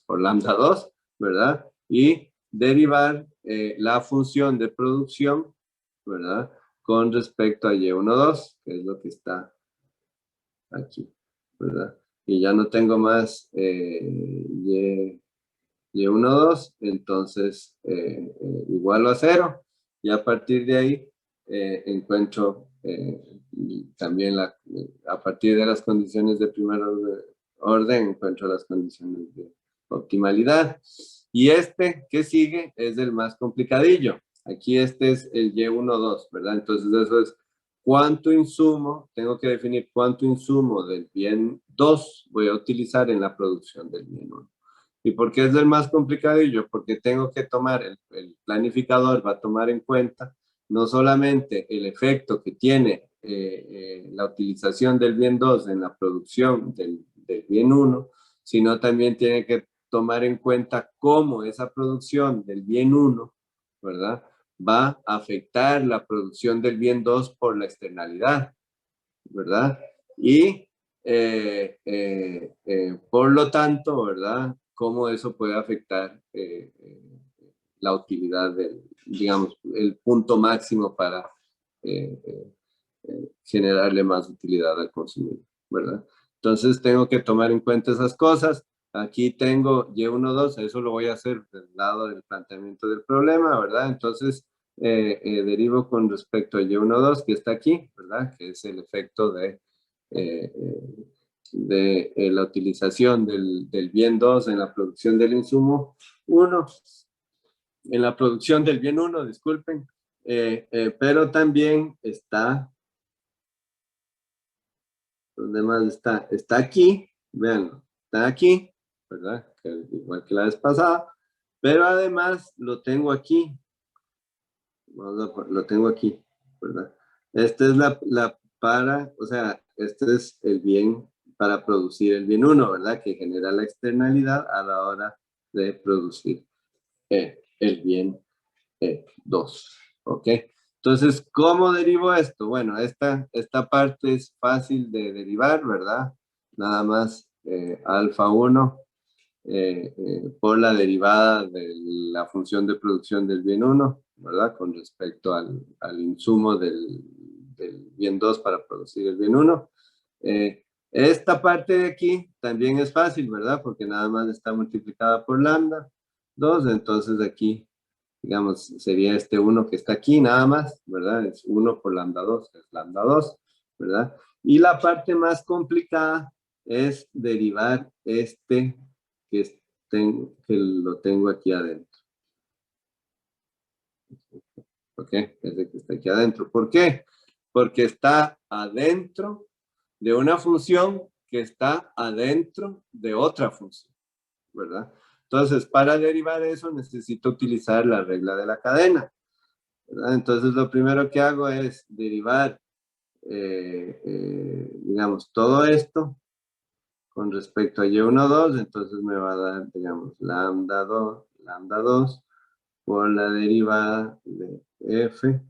por lambda 2, ¿verdad? Y derivar la función de producción, ¿verdad? Con respecto a y1,2, que es lo que está aquí, ¿verdad? Y ya no tengo más y1,2, entonces igualo a 0. Y a partir de ahí encuentro también a partir de las condiciones de primer orden, encuentro las condiciones de optimalidad. Y este que sigue es el más complicadillo. Aquí este es el y1,2, ¿verdad? Entonces eso es cuánto insumo, tengo que definir cuánto insumo del bien 2 voy a utilizar en la producción del bien 1. ¿Y por qué es el más complicadillo? Porque tengo que tomar, el planificador va a tomar en cuenta no solamente el efecto que tiene la utilización del bien 2 en la producción del bien 1, sino también tiene que tomar en cuenta cómo esa producción del bien 1, ¿verdad?, va a afectar la producción del bien 2 por la externalidad, ¿verdad? Y por lo tanto, ¿verdad?, cómo eso puede afectar la utilidad del, digamos, el punto máximo para generarle más utilidad al consumidor, ¿verdad? Entonces tengo que tomar en cuenta esas cosas. Aquí tengo y1,2, eso lo voy a hacer del lado del planteamiento del problema, ¿verdad? Entonces derivo con respecto a y1,2 que está aquí, ¿verdad? Que es el efecto de la utilización del bien 2 en la producción del insumo 1, en la producción del bien 1, disculpen, pero también está, ¿dónde más está? Está aquí, vean, está aquí, ¿verdad? Igual que la vez pasada, pero además lo tengo aquí, lo tengo aquí, ¿verdad? Esta es o sea, este es el bien para producir el bien 1, ¿verdad? Que genera la externalidad a la hora de producir el bien 2, ¿ok? Entonces, ¿cómo derivo esto? Bueno, esta parte es fácil de derivar, ¿verdad? Nada más alfa 1 por la derivada de la función de producción del bien 1, ¿verdad? Con respecto al insumo del bien 2 para producir el bien 1. Esta parte de aquí también es fácil, ¿verdad? Porque nada más está multiplicada por lambda 2, entonces aquí, digamos, sería este 1 que está aquí nada más, ¿verdad? Es 1 por lambda 2, es lambda 2, ¿verdad? Y la parte más complicada es derivar este que lo tengo aquí adentro. ¿Ok? Ese que está aquí adentro. ¿Por qué? Porque está adentro de una función que está adentro de otra función, ¿verdad? Entonces, para derivar eso necesito utilizar la regla de la cadena. ¿verdad? Entonces, lo primero que hago es derivar, digamos, todo esto con respecto a y1,2, entonces me va a dar, digamos, lambda 2 por la derivada de f,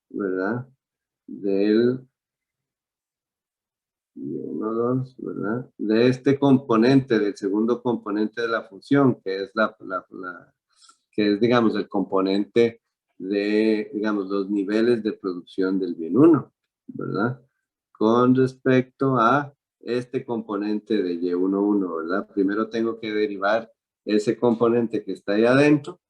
¿verdad? Del y1,2, ¿verdad? De este componente, del segundo componente de la función, que es que es, digamos, el componente de, digamos, los niveles de producción del bien 1, ¿verdad? Con respecto a este componente de y1,1, ¿verdad? Primero tengo que derivar ese componente que está ahí adentro,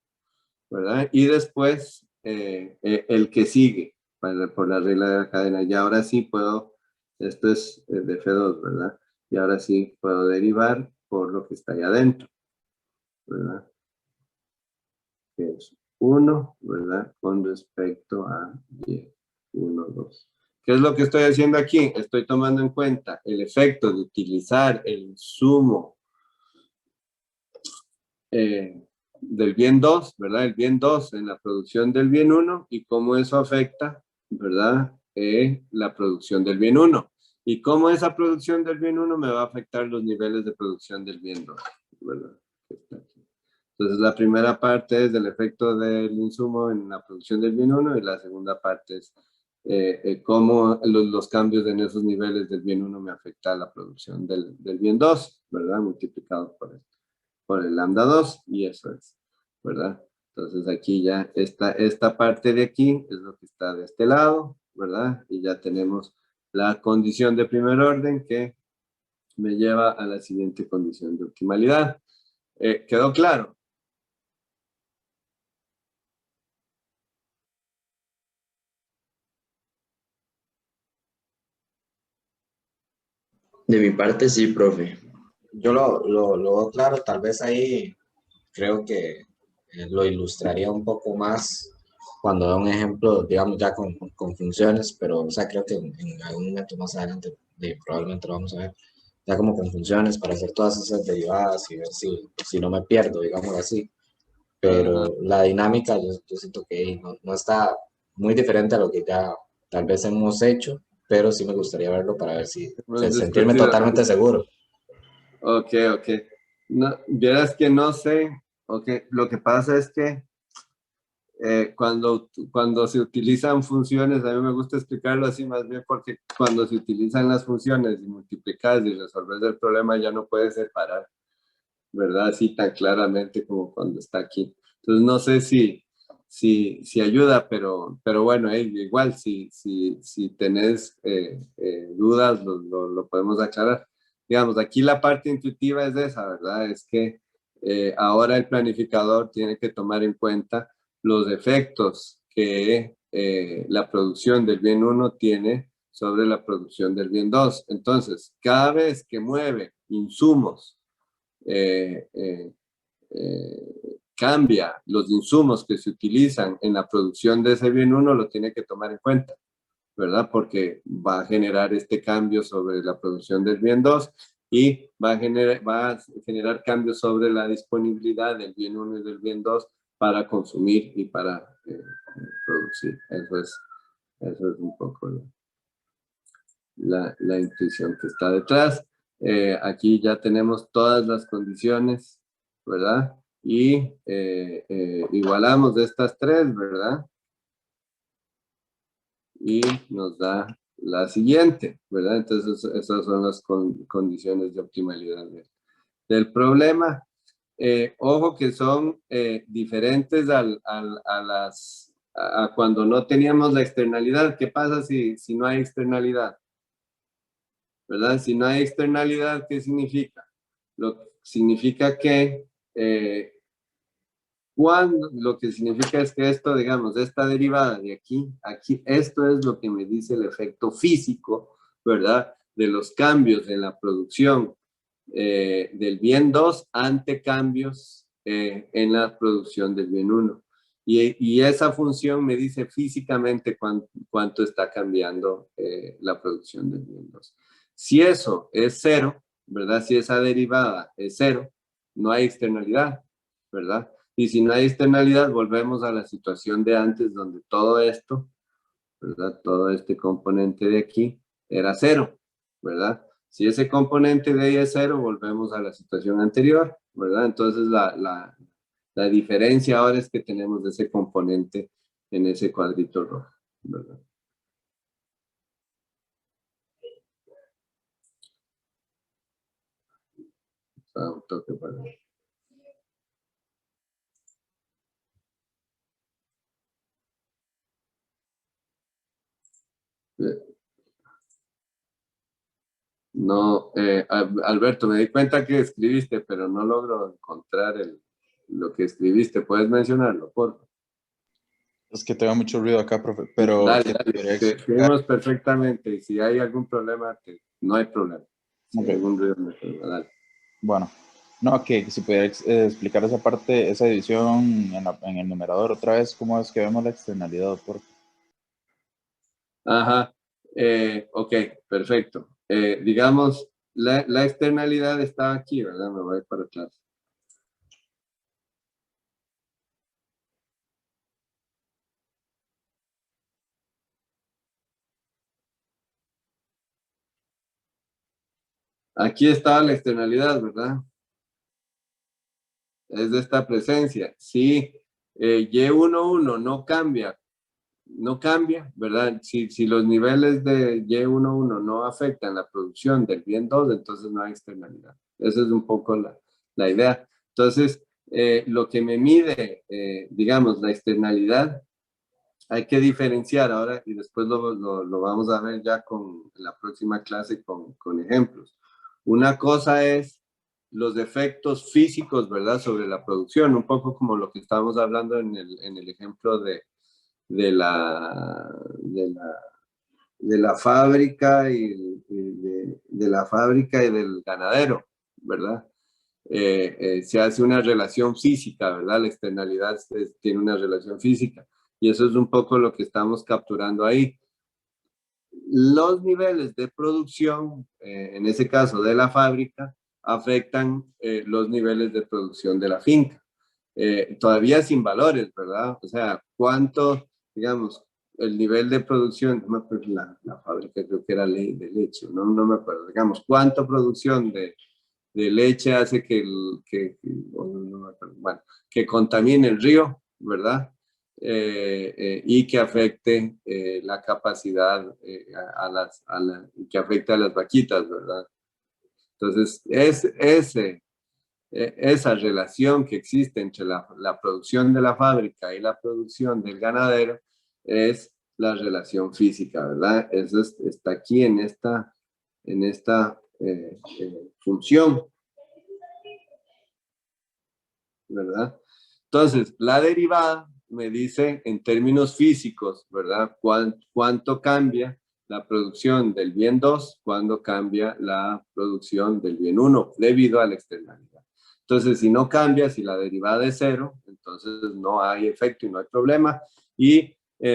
¿verdad? Y después el que sigue, por la regla de la cadena. Y ahora sí puedo, esto es de F2, ¿verdad? Y ahora sí puedo derivar por lo que está ahí adentro, ¿verdad? Que es 1, ¿verdad? Con respecto a y1,2. ¿Qué es lo que estoy haciendo aquí? Estoy tomando en cuenta el efecto de utilizar el insumo del bien 2, ¿verdad? El bien 2 en la producción del bien 1 y cómo eso afecta, ¿verdad? La producción del bien 1. Y cómo esa producción del bien 1 me va a afectar los niveles de producción del bien 2, ¿verdad? Entonces, la primera parte es del efecto del insumo en la producción del bien 1 y la segunda parte es cómo los cambios en esos niveles del bien 1 me afectan la producción del bien 2, ¿verdad? Multiplicado por el lambda 2 y eso es, ¿verdad? Entonces, aquí ya esta parte de aquí es lo que está de este lado, ¿verdad? Y ya tenemos la condición de primer orden que me lleva a la siguiente condición de optimalidad. ¿Quedó claro? De mi parte, sí, profe. Yo lo veo claro, tal vez ahí creo que lo ilustraría un poco más cuando veo un ejemplo, digamos, ya con funciones, pero, o sea, creo que en algún momento más adelante probablemente lo vamos a ver, ya como con funciones para hacer todas esas derivadas y ver si no me pierdo, digamos así. Pero la dinámica yo siento que no está muy diferente a lo que ya tal vez hemos hecho, pero sí me gustaría verlo para ver si Hemos sentirme discutido. totalmente seguro. Ok. No, vieras que no sé. Ok, lo que pasa es que cuando se utilizan funciones, a mí me gusta explicarlo así más bien porque cuando se utilizan las funciones y multiplicas y resolves el problema ya no puedes separar, ¿verdad? Así tan claramente como cuando está aquí. Entonces no sé si ayuda, pero bueno, igual si tenés dudas lo podemos aclarar. Digamos, aquí la parte intuitiva es esa, ¿verdad? Es que ahora el planificador tiene que tomar en cuenta los efectos que la producción del bien 1 tiene sobre la producción del bien 2. Entonces, cada vez que mueve insumos, cambia los insumos que se utilizan en la producción de ese bien 1, lo tiene que tomar en cuenta, ¿verdad? Porque va a generar este cambio sobre la producción del bien 2 y va a generar cambios sobre la disponibilidad del bien 1 y del bien 2 para consumir y para producir. Eso es un poco la intuición que está detrás. Aquí ya tenemos todas las condiciones, ¿verdad? Y igualamos de estas tres, ¿verdad? Y nos da la siguiente, ¿verdad? Entonces, esas son las condiciones de optimalidad del problema. Ojo que son diferentes a cuando no teníamos la externalidad. ¿Qué pasa si no hay externalidad? ¿Verdad? Si no hay externalidad, ¿qué significa? Significa que lo que significa es que esto, digamos, esta derivada de aquí, esto es lo que me dice el efecto físico, ¿verdad? De los cambios en la producción del bien 2 ante cambios en la producción del bien 1. Y esa función me dice físicamente cuánto está cambiando la producción del bien 2. Si eso es cero, ¿verdad? Si esa derivada es cero, no hay externalidad, ¿verdad? Y si no hay externalidad, volvemos a la situación de antes, donde todo esto, ¿verdad? Todo este componente de aquí era cero, ¿verdad? Si ese componente de ahí es cero, volvemos a la situación anterior, ¿verdad? Entonces la diferencia ahora es que tenemos ese componente en ese cuadrito rojo, ¿verdad? Un toque para... No, Alberto, me di cuenta que escribiste, pero no logro encontrar lo que escribiste. ¿Puedes mencionarlo, por favor? Es que tengo mucho ruido acá, profe, pero Dale, ¿se dale, podría te explicar? escribimos perfectamente y si hay algún problema, no hay problema. Si Ok. hay algún ruido, no hay problema, dale. Bueno, no, que si pudiera explicar esa parte, esa división en el numerador otra vez, ¿cómo es que vemos la externalidad? Ajá, ok, perfecto. Digamos, la externalidad está aquí, ¿verdad? Me voy para atrás. Aquí está la externalidad, ¿verdad? Es de esta presencia. Si Y11 no cambia, ¿verdad? Si los niveles de Y11 no afectan la producción del bien 2, entonces no hay externalidad. Esa es un poco la idea. Entonces, lo que me mide, digamos, la externalidad, hay que diferenciar ahora y después lo vamos a ver ya con la próxima clase con ejemplos. Una cosa es los efectos físicos, ¿verdad? Sobre la producción, un poco como lo que estábamos hablando en el ejemplo de la fábrica y de la fábrica y del ganadero, ¿verdad? Se hace una relación física, ¿verdad? La externalidad tiene una relación física y eso es un poco lo que estamos capturando ahí. Los niveles de producción, en ese caso de la fábrica, afectan los niveles de producción de la finca. Todavía sin valores, ¿verdad? O sea, cuánto, digamos, el nivel de producción, no me acuerdo, la fábrica creo que era de leche, no me acuerdo, digamos, cuánto producción de leche hace bueno, que contamine el río, ¿verdad? Y que afecte la capacidad que afecte a las vaquitas, ¿verdad? Entonces, esa relación que existe entre la producción de la fábrica y la producción del ganadero es la relación física, ¿verdad? Eso está aquí en esta función, ¿verdad? Entonces, la derivada me dice en términos físicos, ¿verdad? ¿Cuánto cambia la producción del bien 2 cuando cambia la producción del bien 1 debido a la externalidad? Entonces, si no cambia, si la derivada es 0, entonces no hay efecto y no hay problema. Y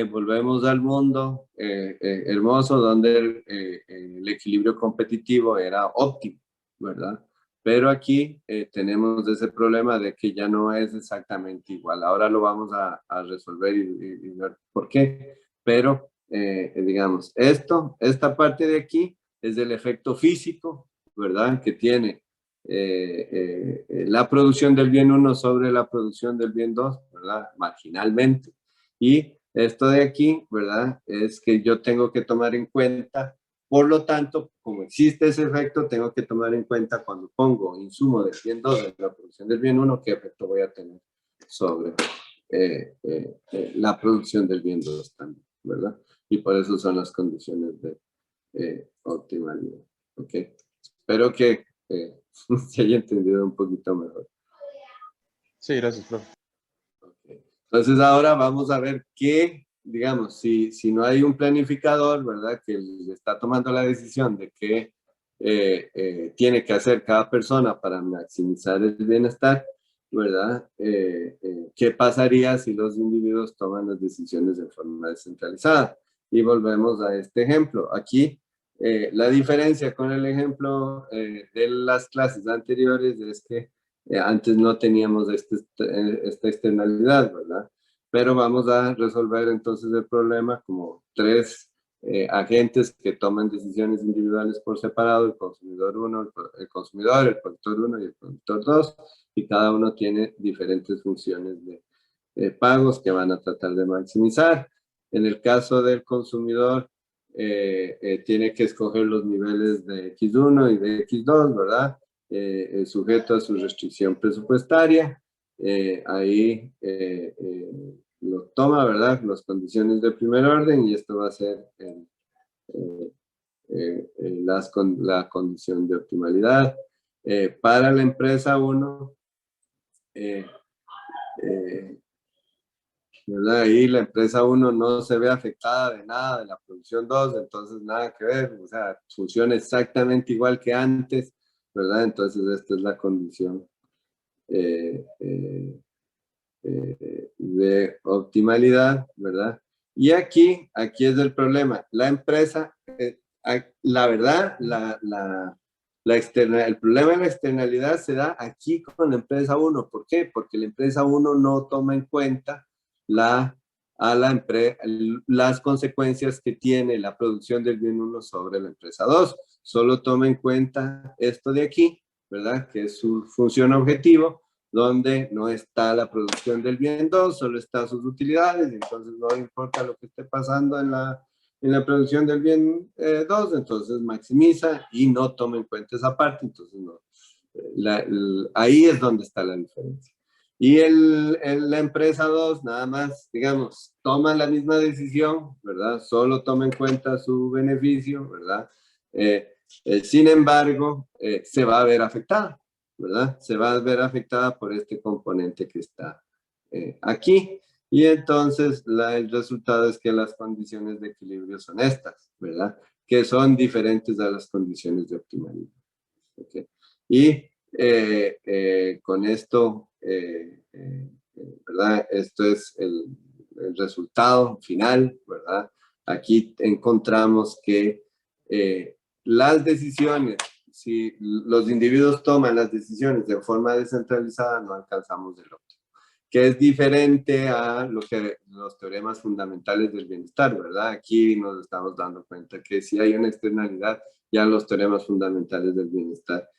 volvemos al mundo hermoso donde el equilibrio competitivo era óptimo, ¿verdad? Pero aquí tenemos ese problema de que ya no es exactamente igual. Ahora lo vamos a resolver y ver por qué. Pero, digamos, esta parte de aquí es el efecto físico, ¿verdad? Que tiene la producción del bien 1 sobre la producción del bien 2, ¿verdad? Marginalmente. Y esto de aquí, ¿verdad? Es que yo tengo que tomar en cuenta. Por lo tanto, como existe ese efecto, tengo que tomar en cuenta cuando pongo insumo del bien 2 en la producción del bien 1, qué efecto voy a tener sobre la producción del bien 2 también, ¿verdad? Y por eso son las condiciones de optimalidad. ¿Ok? Espero que se haya entendido un poquito mejor. Sí, gracias, profe. Okay. Entonces ahora vamos a ver qué, digamos, si no hay un planificador, ¿verdad? Que está tomando la decisión de qué tiene que hacer cada persona para maximizar el bienestar, ¿verdad? ¿Qué pasaría si los individuos toman las decisiones de forma descentralizada? Y volvemos a este ejemplo. Aquí la diferencia con el ejemplo de las clases anteriores es que Antes no teníamos esta externalidad, ¿verdad? Pero vamos a resolver entonces el problema como tres agentes que toman decisiones individuales por separado, el consumidor 1, el consumidor, el productor 1 y el productor 2, y cada uno tiene diferentes funciones de pagos que van a tratar de maximizar. En el caso del consumidor, tiene que escoger los niveles de X1 y de X2, ¿verdad? Sujeto a su restricción presupuestaria. Ahí lo toma, ¿verdad? Las condiciones de primer orden, y esto va a ser la condición de optimalidad. Para la empresa 1, ¿verdad? Ahí la empresa 1 no se ve afectada de nada de la producción 2, entonces nada que ver, o sea, funciona exactamente igual que antes, ¿verdad? Entonces esta es la condición de optimalidad, ¿verdad? Y aquí es el problema. La empresa, la verdad, el problema de la externalidad se da aquí con la empresa 1. ¿Por qué? Porque la empresa 1 no toma en cuenta las consecuencias que tiene la producción del bien 1 sobre la empresa 2. Solo toma en cuenta esto de aquí, ¿verdad? Que es su función objetivo, donde no está la producción del bien 2, solo están sus utilidades, entonces no importa lo que esté pasando en la producción del bien 2, entonces maximiza y no toma en cuenta esa parte, entonces no. Ahí es donde está la diferencia. Y la empresa 2 nada más, digamos, toma la misma decisión, ¿verdad? Solo toma en cuenta su beneficio, ¿verdad? Sin embargo, se va a ver afectada, ¿verdad? Se va a ver afectada por este componente que está aquí. Y entonces el resultado es que las condiciones de equilibrio son estas, ¿verdad? Que son diferentes a las condiciones de optimalidad. ¿Okay? Y con esto, ¿verdad? Esto es el resultado final, ¿verdad? Aquí encontramos que las decisiones, si los individuos toman las decisiones de forma descentralizada, no alcanzamos el óptimo, que es diferente a los teoremas fundamentales del bienestar, ¿verdad? Aquí nos estamos dando cuenta que si hay una externalidad, ya los teoremas fundamentales del bienestar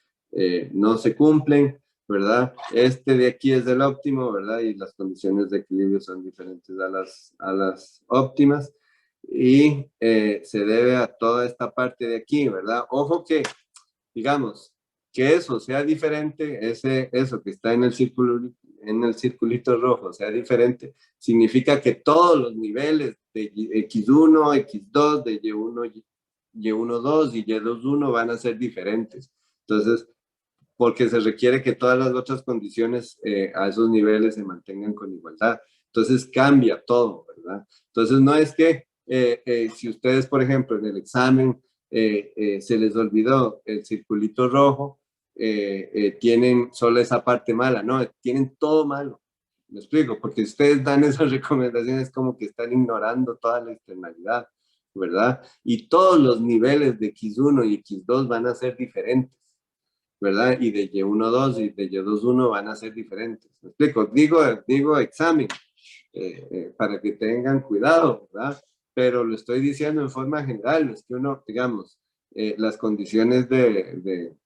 no se cumplen, ¿verdad? Este de aquí es el óptimo, ¿verdad? Y las condiciones de equilibrio son diferentes a las óptimas, y se debe a toda esta parte de aquí, ¿verdad? Ojo que, digamos, que eso sea diferente, eso que está en el circulito rojo sea diferente, significa que todos los niveles de X1, X2, de Y1, Y1.2 y Y2.1 van a ser diferentes. Entonces, porque se requiere que todas las otras condiciones a esos niveles se mantengan con igualdad. Entonces cambia todo, ¿verdad? Entonces no es que si ustedes, por ejemplo, en el examen se les olvidó el circulito rojo, tienen solo esa parte mala, no, tienen todo malo. Me explico, porque ustedes dan esas recomendaciones como que están ignorando toda la externalidad, ¿verdad? Y todos los niveles de X1 y X2 van a ser diferentes, ¿verdad? Y de Y1.2 y de Y2.1 van a ser diferentes. ¿Me explico? Digo examen, para que tengan cuidado, ¿verdad? Pero lo estoy diciendo en forma general, es que uno, digamos, las condiciones de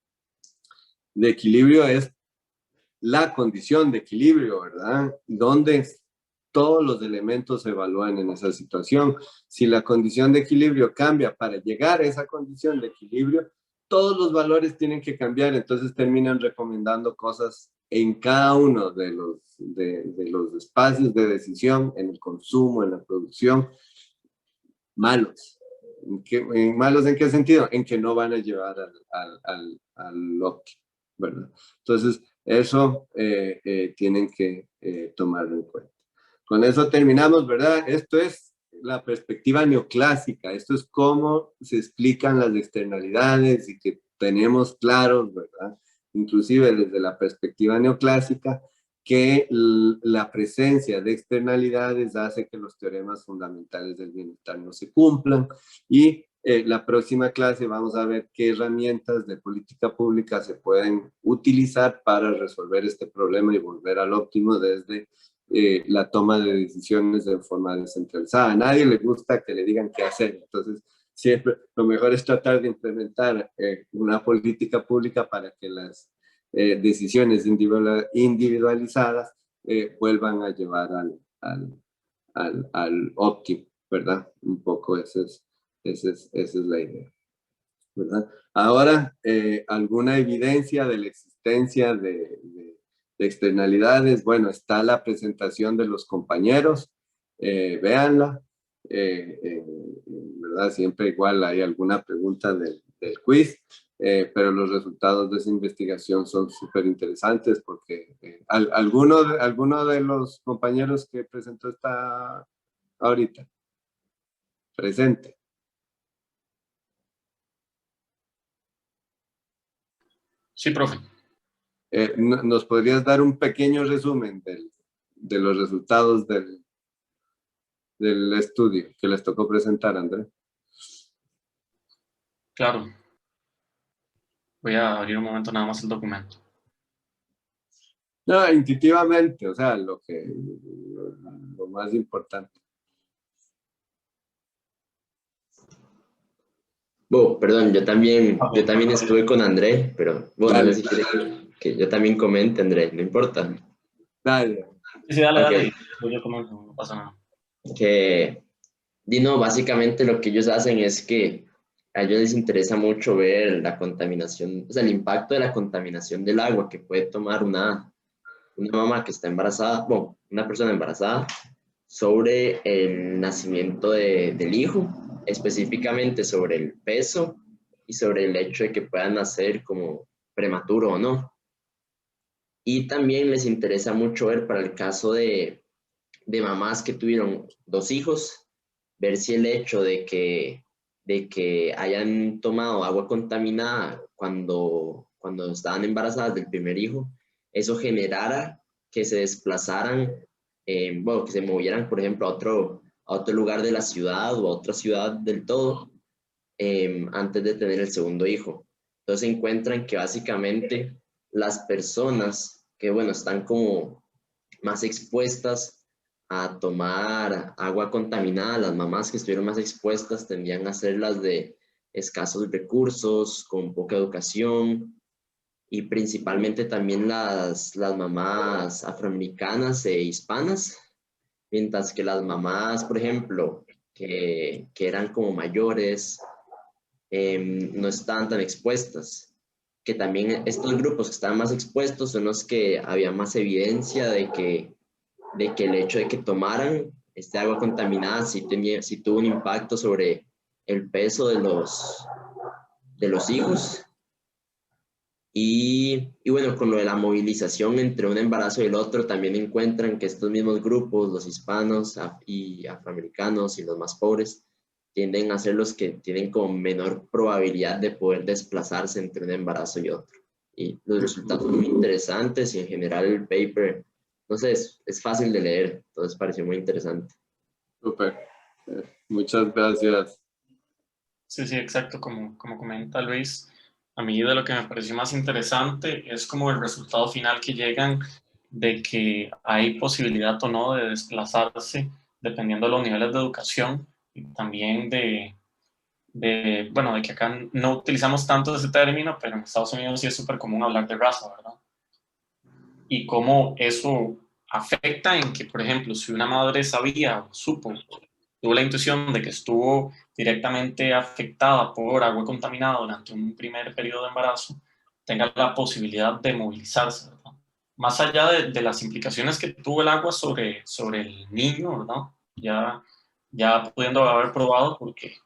equilibrio es la condición de equilibrio, ¿verdad? Donde todos los elementos se evalúan en esa situación. Si la condición de equilibrio cambia para llegar a esa condición de equilibrio, todos los valores tienen que cambiar, entonces terminan recomendando cosas en cada uno de los espacios de decisión, en el consumo, en la producción, malos. ¿Malos en qué sentido? En que no van a llevar al óptimo, ¿verdad? Entonces, eso tienen que tomarlo en cuenta. Con eso terminamos, ¿verdad? Esto es la perspectiva neoclásica, esto es cómo se explican las externalidades y que tenemos claros, ¿verdad? Inclusive desde la perspectiva neoclásica, que la presencia de externalidades hace que los teoremas fundamentales del bienestar no se cumplan, y la próxima clase vamos a ver qué herramientas de política pública se pueden utilizar para resolver este problema y volver al óptimo desde la toma de decisiones de forma descentralizada. A nadie le gusta que le digan qué hacer, entonces siempre lo mejor es tratar de implementar una política pública para que las decisiones individualizadas vuelvan a llevar al óptimo, ¿verdad? Un poco esa es la idea, ¿verdad? Ahora, alguna evidencia de la existencia de externalidades. Bueno, está la presentación de los compañeros, véanla, ¿verdad? Siempre igual hay alguna pregunta del quiz, pero los resultados de esa investigación son súper interesantes porque alguno de los compañeros que presentó está ahorita presente. Sí, profe. ¿Nos podrías dar un pequeño resumen de los resultados del estudio que les tocó presentar, André? Claro. Voy a abrir un momento nada más el documento. No, intuitivamente, o sea, lo más importante. Bueno, perdón, yo también estuve con André, pero bueno, no sé si quiere que yo también comente, André, no importa. Dale. Sí, dale, Ok. dale. Yo comento, no pasa nada. Que, Dino, básicamente lo que ellos hacen es que a ellos les interesa mucho ver la contaminación, o sea, el impacto de la contaminación del agua que puede tomar una mamá que está embarazada, bueno, una persona embarazada, sobre el nacimiento del hijo, específicamente sobre el peso y sobre el hecho de que puedan nacer como prematuro o no. Y también les interesa mucho ver para el caso de mamás que tuvieron 2 hijos, ver si el hecho de que hayan tomado agua contaminada cuando estaban embarazadas del primer hijo, eso generara que se desplazaran, bueno, que se movieran, por ejemplo, a otro lugar de la ciudad o a otra ciudad del todo, antes de tener el segundo hijo. Entonces encuentran que básicamente las personas que, bueno, están como más expuestas a tomar agua contaminada, las mamás que estuvieron más expuestas tendían a ser las de escasos recursos, con poca educación, y principalmente también las mamás afroamericanas e hispanas, mientras que las mamás, por ejemplo, que eran como mayores, no estaban tan expuestas. Que también estos grupos que estaban más expuestos son los que había más evidencia de que el hecho de que tomaran este agua contaminada sí tuvo un impacto sobre el peso de los hijos. Y bueno, con lo de la movilización entre un embarazo y el otro, también encuentran que estos mismos grupos, los hispanos y afroamericanos y los más pobres, tienden a ser los que tienen con menor probabilidad de poder desplazarse entre un embarazo y otro. Y los resultados son muy interesantes y en general el paper, no sé, es fácil de leer, entonces pareció muy interesante. Súper. Muchas gracias. Sí, sí, exacto, como comenta Luis. A mí de lo que me pareció más interesante es como el resultado final que llegan de que hay posibilidad o no de desplazarse dependiendo de los niveles de educación y también bueno, de que acá no utilizamos tanto ese término, pero en Estados Unidos sí es súper común hablar de raza, ¿verdad? Y cómo eso afecta en que, por ejemplo, si una madre sabía o supo, tuvo la intuición de que estuvo directamente afectada por agua contaminada durante un primer periodo de embarazo, tenga la posibilidad de movilizarse, ¿verdad? Más allá de las implicaciones que tuvo el agua sobre el niño, ¿verdad? Ya pudiendo haber probado, porque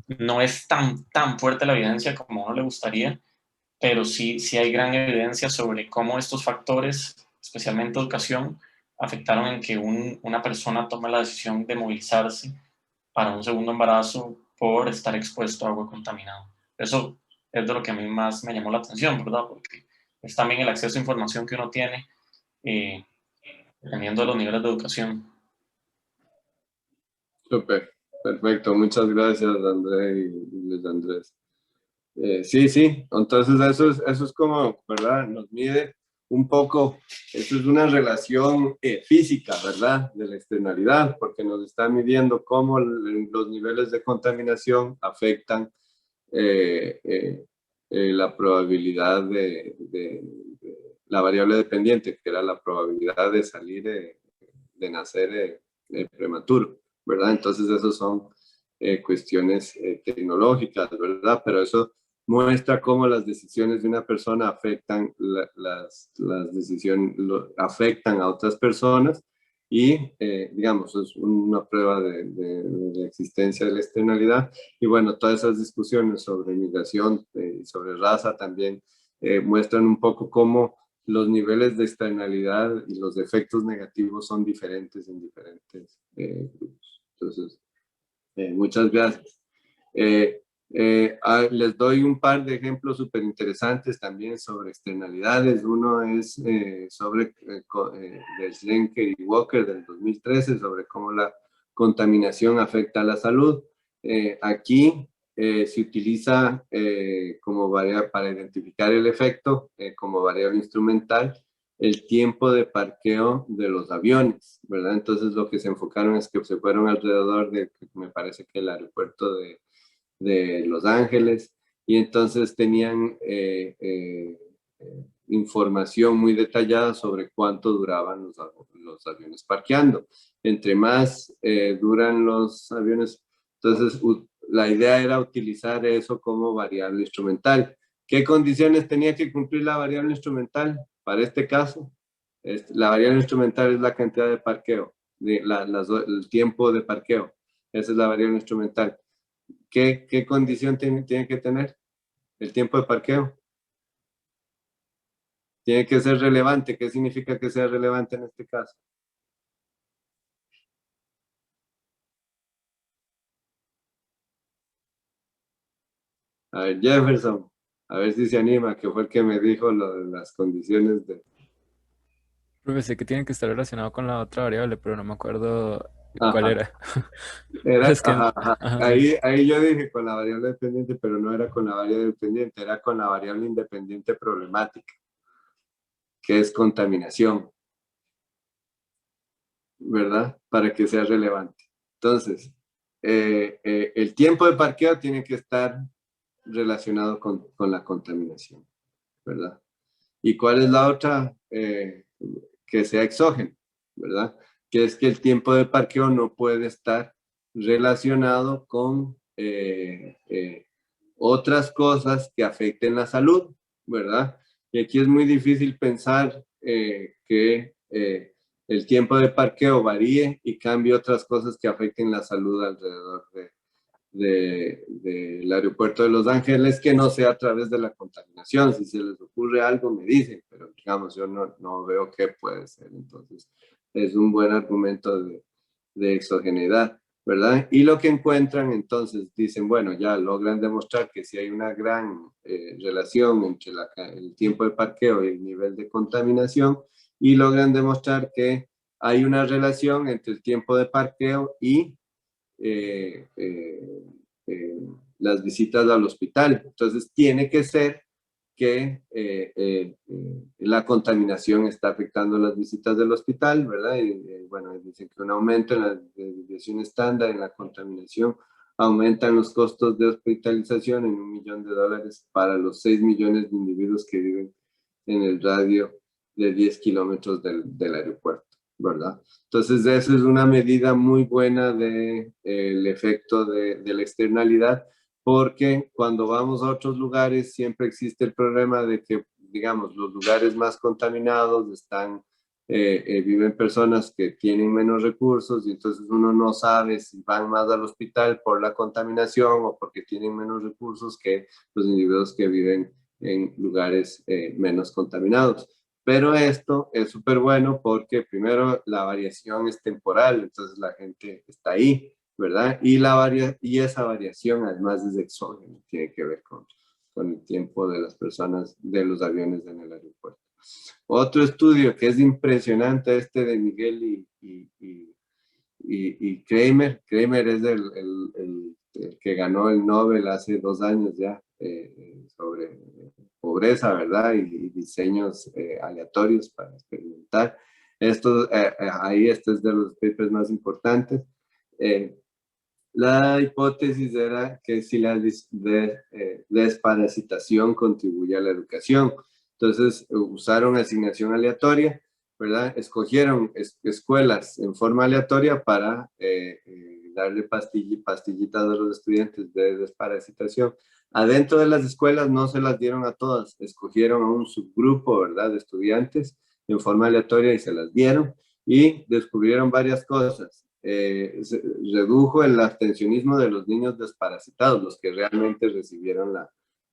no es tan fuerte la evidencia como a uno le gustaría, pero sí hay gran evidencia sobre cómo estos factores, especialmente educación, afectaron en que una persona tome la decisión de movilizarse para un segundo embarazo por estar expuesto a agua contaminada. Eso es de lo que a mí más me llamó la atención, ¿verdad? Porque es también el acceso a información que uno tiene dependiendo de los niveles de educación. Súper. Perfecto, muchas gracias, André y Luis Andrés. Sí, entonces eso es como, ¿verdad? Nos mide un poco, eso es una relación física, ¿verdad? De la externalidad, porque nos está midiendo cómo los niveles de contaminación afectan la probabilidad de la variable dependiente, que era la probabilidad de salir, de nacer prematuro, ¿verdad? Entonces, esos son cuestiones tecnológicas, ¿verdad? Pero eso muestra cómo las decisiones de una persona afectan las decisiones, afectan a otras personas y, digamos, es una prueba de existencia de la externalidad. Y bueno, todas esas discusiones sobre migración y sobre raza también muestran un poco cómo los niveles de externalidad y los efectos negativos son diferentes en diferentes grupos. Entonces, muchas gracias. Les doy un par de ejemplos súper interesantes también sobre externalidades. Uno es sobre de Schlenker y Walker del 2013, sobre cómo la contaminación afecta a la salud. Aquí se utiliza como variable para identificar el efecto, como variable instrumental, el tiempo de parqueo de los aviones, ¿verdad? Entonces lo que se enfocaron es que se fueron alrededor de, me parece que el aeropuerto de Los Ángeles, y entonces tenían información muy detallada sobre cuánto duraban los aviones parqueando. Entre más duran los aviones, entonces la idea era utilizar eso como variable instrumental. ¿Qué condiciones tenía que cumplir la variable instrumental? Para este caso, la variable instrumental es la cantidad de parqueo, el tiempo de parqueo. Esa es la variable instrumental. ¿Qué condición tiene que tener? El tiempo de parqueo. Tiene que ser relevante. ¿Qué significa que sea relevante en este caso? A ver, Jefferson, a ver si se anima, que fue el que me dijo lo de las condiciones de... Profe, sé que tiene que estar relacionado con la otra variable, pero no me acuerdo cuál Ajá. era. Era, Es que, ajá. ajá. Ahí yo dije con la variable dependiente, pero no era con la variable dependiente, era con la variable independiente problemática, que es contaminación, ¿verdad? Para que sea relevante. Entonces, el tiempo de parqueo tiene que estar relacionado con la contaminación, ¿verdad? ¿Y cuál es la otra? Que sea exógeno, ¿verdad? Que es que el tiempo de parqueo no puede estar relacionado con otras cosas que afecten la salud, ¿verdad? Y aquí es muy difícil pensar que el tiempo de parqueo varíe y cambie otras cosas que afecten la salud alrededor del aeropuerto de Los Ángeles, que no sea a través de la contaminación. Si se les ocurre algo, me dicen, pero digamos, yo no veo qué puede ser. Entonces, es un buen argumento de exogeneidad, ¿verdad? Y lo que encuentran, entonces, dicen, bueno, ya logran demostrar que si hay una gran relación entre el tiempo de parqueo y el nivel de contaminación, y logran demostrar que hay una relación entre el tiempo de parqueo y las visitas al hospital. Entonces, tiene que ser que la contaminación está afectando las visitas del hospital, ¿verdad? Y bueno, dicen que un aumento en la desviación estándar, en la contaminación, aumentan los costos de hospitalización en $1 millón para los 6 millones de individuos que viven en el radio de 10 kilómetros del aeropuerto, ¿verdad? Entonces, eso es una medida muy buena del efecto de la externalidad, porque cuando vamos a otros lugares siempre existe el problema de que, digamos, los lugares más contaminados viven personas que tienen menos recursos, y entonces uno no sabe si van más al hospital por la contaminación o porque tienen menos recursos que los individuos que viven en lugares menos contaminados. Pero esto es súper bueno porque primero la variación es temporal, entonces la gente está ahí, ¿verdad? Y esa variación además es exógena, tiene que ver con el tiempo de las personas, de los aviones en el aeropuerto. Otro estudio que es impresionante, de Miguel y Kramer. Kramer es el que ganó el Nobel hace 2 años ya sobre pobreza, ¿verdad? Y diseños aleatorios para experimentar. Ahí este es de los papers más importantes. La hipótesis era que si la desparasitación contribuye a la educación. Entonces usaron asignación aleatoria, ¿verdad? Escogieron escuelas en forma aleatoria para darle pastillitas a los estudiantes de desparasitación. Adentro de las escuelas no se las dieron a todas, escogieron a un subgrupo, ¿verdad?, de estudiantes en forma aleatoria y se las dieron y descubrieron varias cosas. Se redujo el abstencionismo de los niños desparasitados, los que realmente recibieron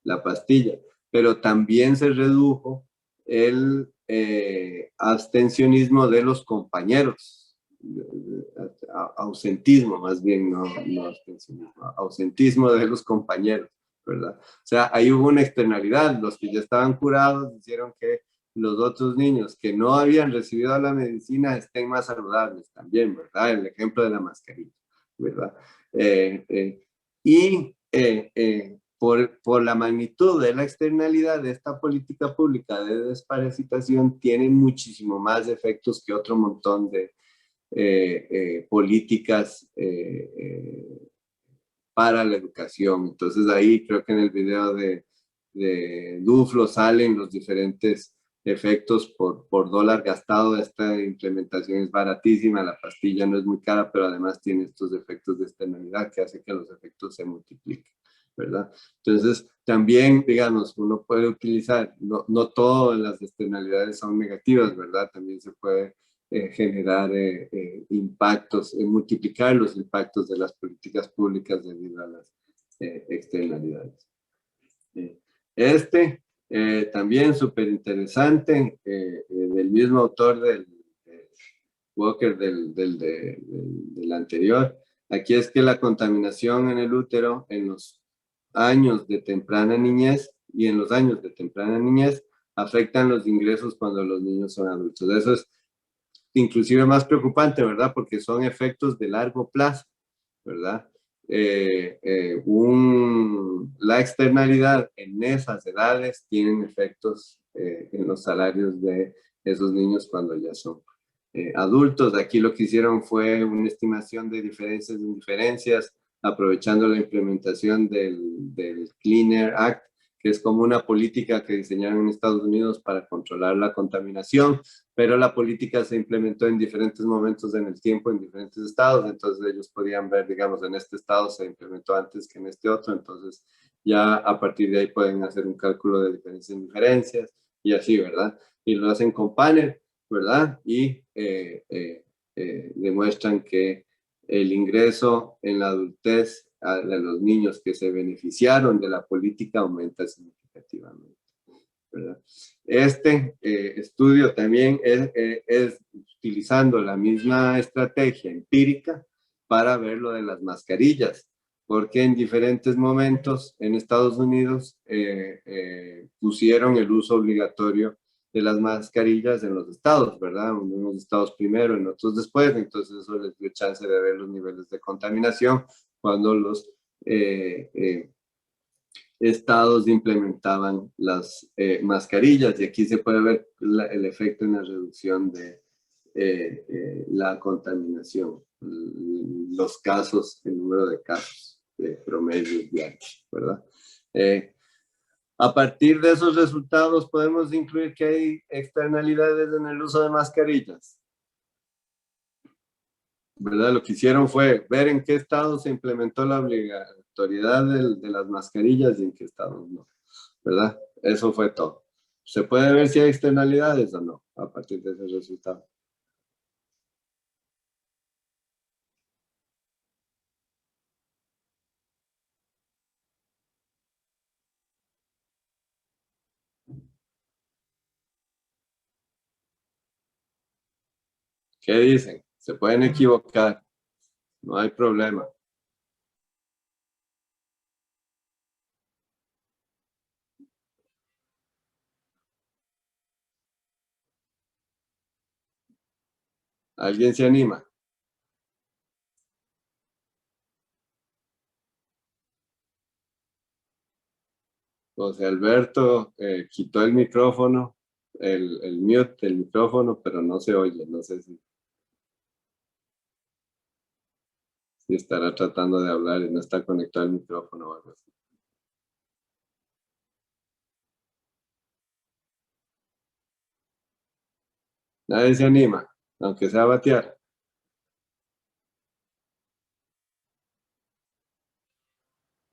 la pastilla, pero también se redujo el abstencionismo de los compañeros, ausentismo más bien, no abstencionismo, ausentismo de los compañeros, ¿verdad? O sea, ahí hubo una externalidad, los que ya estaban curados hicieron que los otros niños que no habían recibido la medicina estén más saludables también, ¿verdad? El ejemplo de la mascarilla, ¿verdad? Por la magnitud de la externalidad de esta política pública de desparasitación, tiene muchísimo más efectos que otro montón de políticas para la educación. Entonces ahí creo que en el video de Duflo salen los diferentes efectos por dólar gastado. Esta implementación es baratísima, la pastilla no es muy cara, pero además tiene estos efectos de externalidad que hace que los efectos se multipliquen, ¿verdad? Entonces, también, digamos, uno puede utilizar, no todas las externalidades son negativas, ¿verdad? También se puede generar impactos, multiplicar los impactos de las políticas públicas debido a las externalidades. También súper interesante, del mismo autor del Walker del anterior. Aquí es que la contaminación en el útero en los años de temprana niñez y en los años de temprana niñez afectan los ingresos cuando los niños son adultos. Eso es inclusive más preocupante, ¿verdad? Porque son efectos de largo plazo, ¿verdad? La externalidad en esas edades tienen efectos en los salarios de esos niños cuando ya son adultos. Aquí lo que hicieron fue una estimación de diferencias e indiferencias, aprovechando la implementación del Clean Air Act, que es como una política que diseñaron en Estados Unidos para controlar la contaminación, pero la política se implementó en diferentes momentos en el tiempo, en diferentes estados. Entonces ellos podían ver, digamos, en este estado se implementó antes que en este otro, entonces ya a partir de ahí pueden hacer un cálculo de diferencias e indiferencias y así, ¿verdad? Y lo hacen con panel, ¿verdad? Y demuestran que el ingreso en la adultez de los niños que se beneficiaron de la política aumenta significativamente, ¿verdad? Este estudio también es utilizando la misma estrategia empírica para ver lo de las mascarillas, porque en diferentes momentos en Estados Unidos pusieron el uso obligatorio de las mascarillas en los estados, ¿verdad? En unos estados primero, en otros después, entonces eso les dio chance de ver los niveles de contaminación cuando los estados implementaban las mascarillas, y aquí se puede ver el efecto en la reducción de la contaminación, los casos, el número de casos promedios diarios, ¿verdad? A partir de esos resultados podemos incluir que hay externalidades en el uso de mascarillas, ¿verdad? Lo que hicieron fue ver en qué estado se implementó la obligatoriedad de las mascarillas y en qué estados no, ¿verdad? Eso fue todo. ¿Se puede ver si hay externalidades o no a partir de ese resultado? ¿Qué dicen? Se pueden equivocar, no hay problema. ¿Alguien se anima? José Alberto quitó el micrófono, el mute del micrófono, pero no se oye. No sé si estará tratando de hablar y no está conectado al micrófono o algo así. Nadie se anima, aunque sea a batear.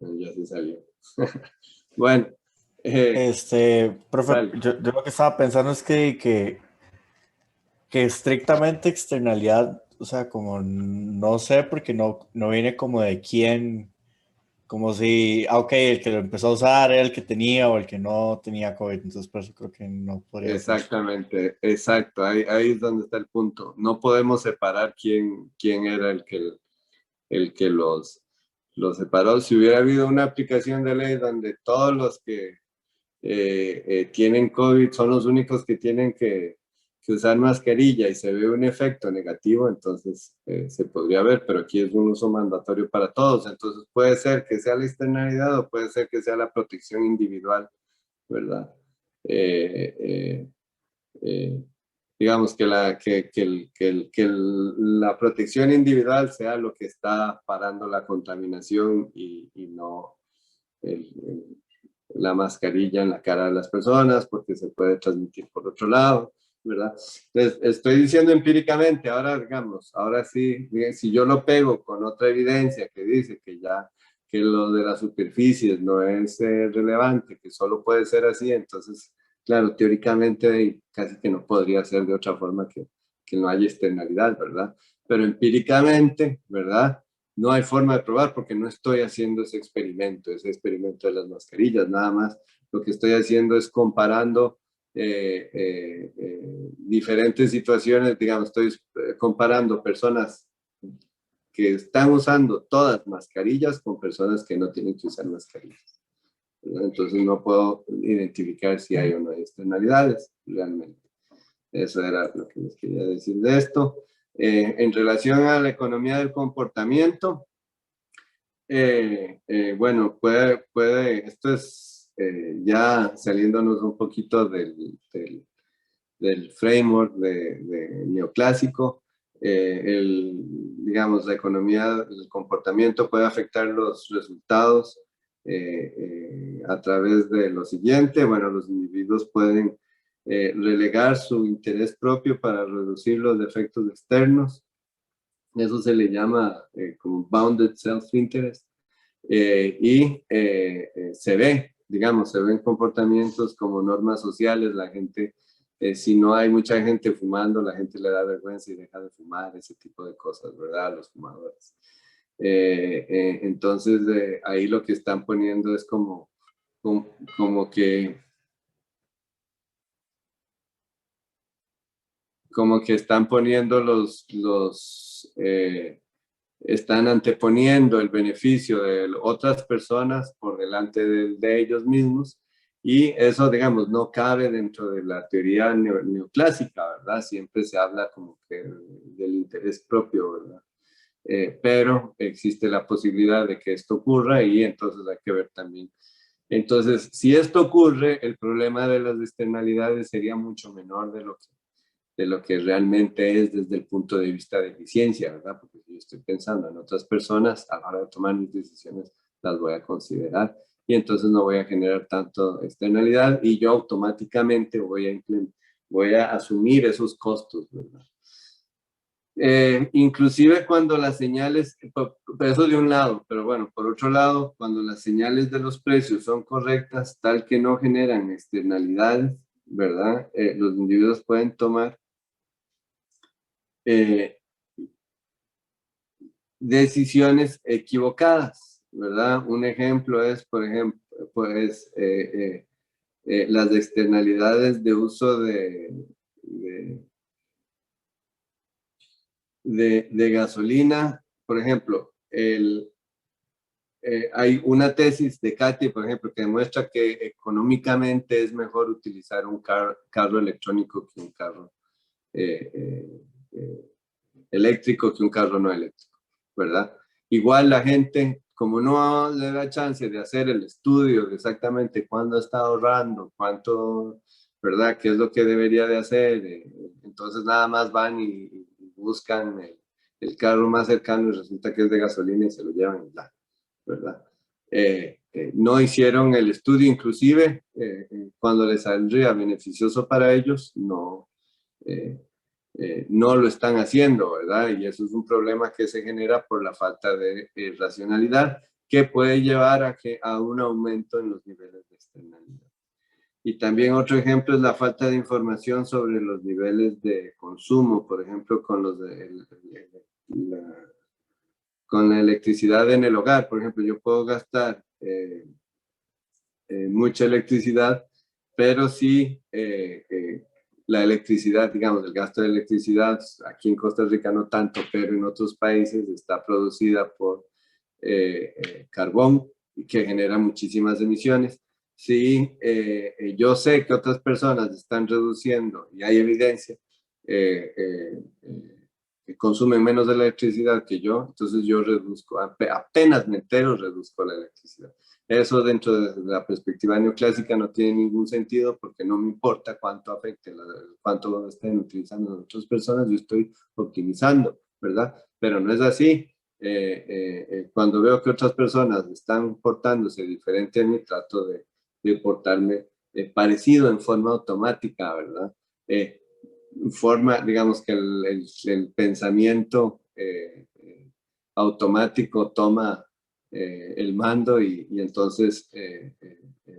Ya se salió. Bueno. Profe, Dale. yo lo que estaba pensando es que estrictamente externalidad, o sea, como no sé, porque no viene como de quién, como si, ok, el que lo empezó a usar era el que tenía o el que no tenía COVID, entonces por eso creo que no podría ser. Exactamente, exacto, ahí es donde está el punto. No podemos separar quién era el que los separó. Si hubiera habido una aplicación de ley donde todos los que tienen COVID son los únicos que tienen que usar mascarilla y se ve un efecto negativo, entonces se podría ver, pero aquí es un uso mandatorio para todos. Entonces puede ser que sea la externalidad o puede ser que sea la protección individual, ¿verdad? Digamos que la protección individual sea lo que está parando la contaminación y no la mascarilla en la cara de las personas, porque se puede transmitir por otro lado, ¿verdad? Entonces, estoy diciendo empíricamente, ahora digamos, ahora sí, si yo lo pego con otra evidencia que dice que lo de las superficies no es relevante, que solo puede ser así, entonces, claro, teóricamente casi que no podría ser de otra forma que no haya externalidad, ¿verdad? Pero empíricamente, ¿verdad? No hay forma de probar porque no estoy haciendo ese experimento de las mascarillas, nada más. Lo que estoy haciendo es comparando diferentes situaciones, digamos, estoy comparando personas que están usando todas mascarillas con personas que no tienen que usar mascarillas, ¿verdad? Entonces no puedo identificar si hay o no hay externalidades realmente. Eso era lo que les quería decir de esto. En relación a la economía del comportamiento, bueno, esto es ya saliéndonos un poquito del framework de neoclásico. Digamos, la economía del comportamiento puede afectar los resultados a través de lo siguiente. Bueno, los individuos pueden relegar su interés propio para reducir los efectos externos. Eso se le llama como bounded self-interest. Se ven comportamientos como normas sociales. La gente, si no hay mucha gente fumando, la gente le da vergüenza y deja de fumar, ese tipo de cosas, ¿verdad? Los fumadores. Entonces, ahí lo que están poniendo es como que están poniendo están anteponiendo el beneficio de otras personas por delante de ellos mismos, y eso, digamos, no cabe dentro de la teoría neoclásica, ¿verdad? Siempre se habla como que del interés propio, ¿verdad? Pero existe la posibilidad de que esto ocurra y entonces hay que ver también. Entonces, si esto ocurre, el problema de las externalidades sería mucho menor de lo que realmente es desde el punto de vista de eficiencia, ¿verdad? Porque si yo estoy pensando en otras personas, a la hora de tomar mis decisiones, las voy a considerar y entonces no voy a generar tanto externalidad y yo automáticamente voy a asumir esos costos, ¿verdad? Inclusive cuando las señales, eso de un lado, pero bueno, por otro lado, cuando las señales de los precios son correctas, tal que no generan externalidades, ¿verdad? Los individuos pueden tomar decisiones equivocadas, ¿verdad? Un ejemplo es, por ejemplo, pues, las externalidades de uso de gasolina. Por ejemplo, hay una tesis de Katy, por ejemplo, que demuestra que económicamente es mejor utilizar un carro electrónico que un carro eléctrico que un carro no eléctrico, ¿verdad? Igual la gente como no le da chance de hacer el estudio de exactamente cuándo está ahorrando, cuánto, ¿verdad? ¿Qué es lo que debería de hacer? Entonces nada más van y buscan el carro más cercano y resulta que es de gasolina y se lo llevan, ¿verdad? No hicieron el estudio, inclusive cuando les saldría beneficioso para ellos, no lo están haciendo, ¿verdad? Y eso es un problema que se genera por la falta de racionalidad que puede llevar a un aumento en los niveles de externalidad. Y también otro ejemplo es la falta de información sobre los niveles de consumo, por ejemplo, con con la electricidad en el hogar. Por ejemplo, yo puedo gastar mucha electricidad, pero sí la electricidad, digamos, el gasto de electricidad, aquí en Costa Rica no tanto, pero en otros países está producida por carbón y que genera muchísimas emisiones. Sí, yo sé que otras personas están reduciendo y hay evidencia que consumen menos de la electricidad que yo, entonces yo reduzco, apenas me entero, reduzco la electricidad. Eso dentro de la perspectiva neoclásica no tiene ningún sentido porque no me importa cuánto afecte, cuánto estén utilizando las otras personas, yo estoy optimizando, ¿verdad? Pero no es así. Cuando veo que otras personas están portándose diferente a mí, trato de portarme parecido en forma automática, ¿verdad? Forma, digamos que el pensamiento automático toma el mando y entonces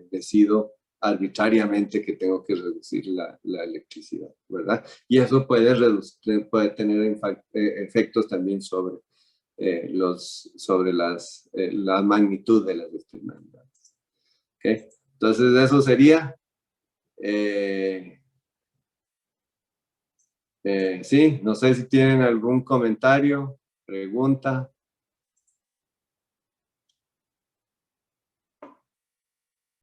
decido arbitrariamente que tengo que reducir la electricidad, ¿verdad? Y eso puede tener efectos también sobre, la magnitud de las externalidades. ¿Okay? Entonces eso sería... sí, no sé si tienen algún comentario, pregunta.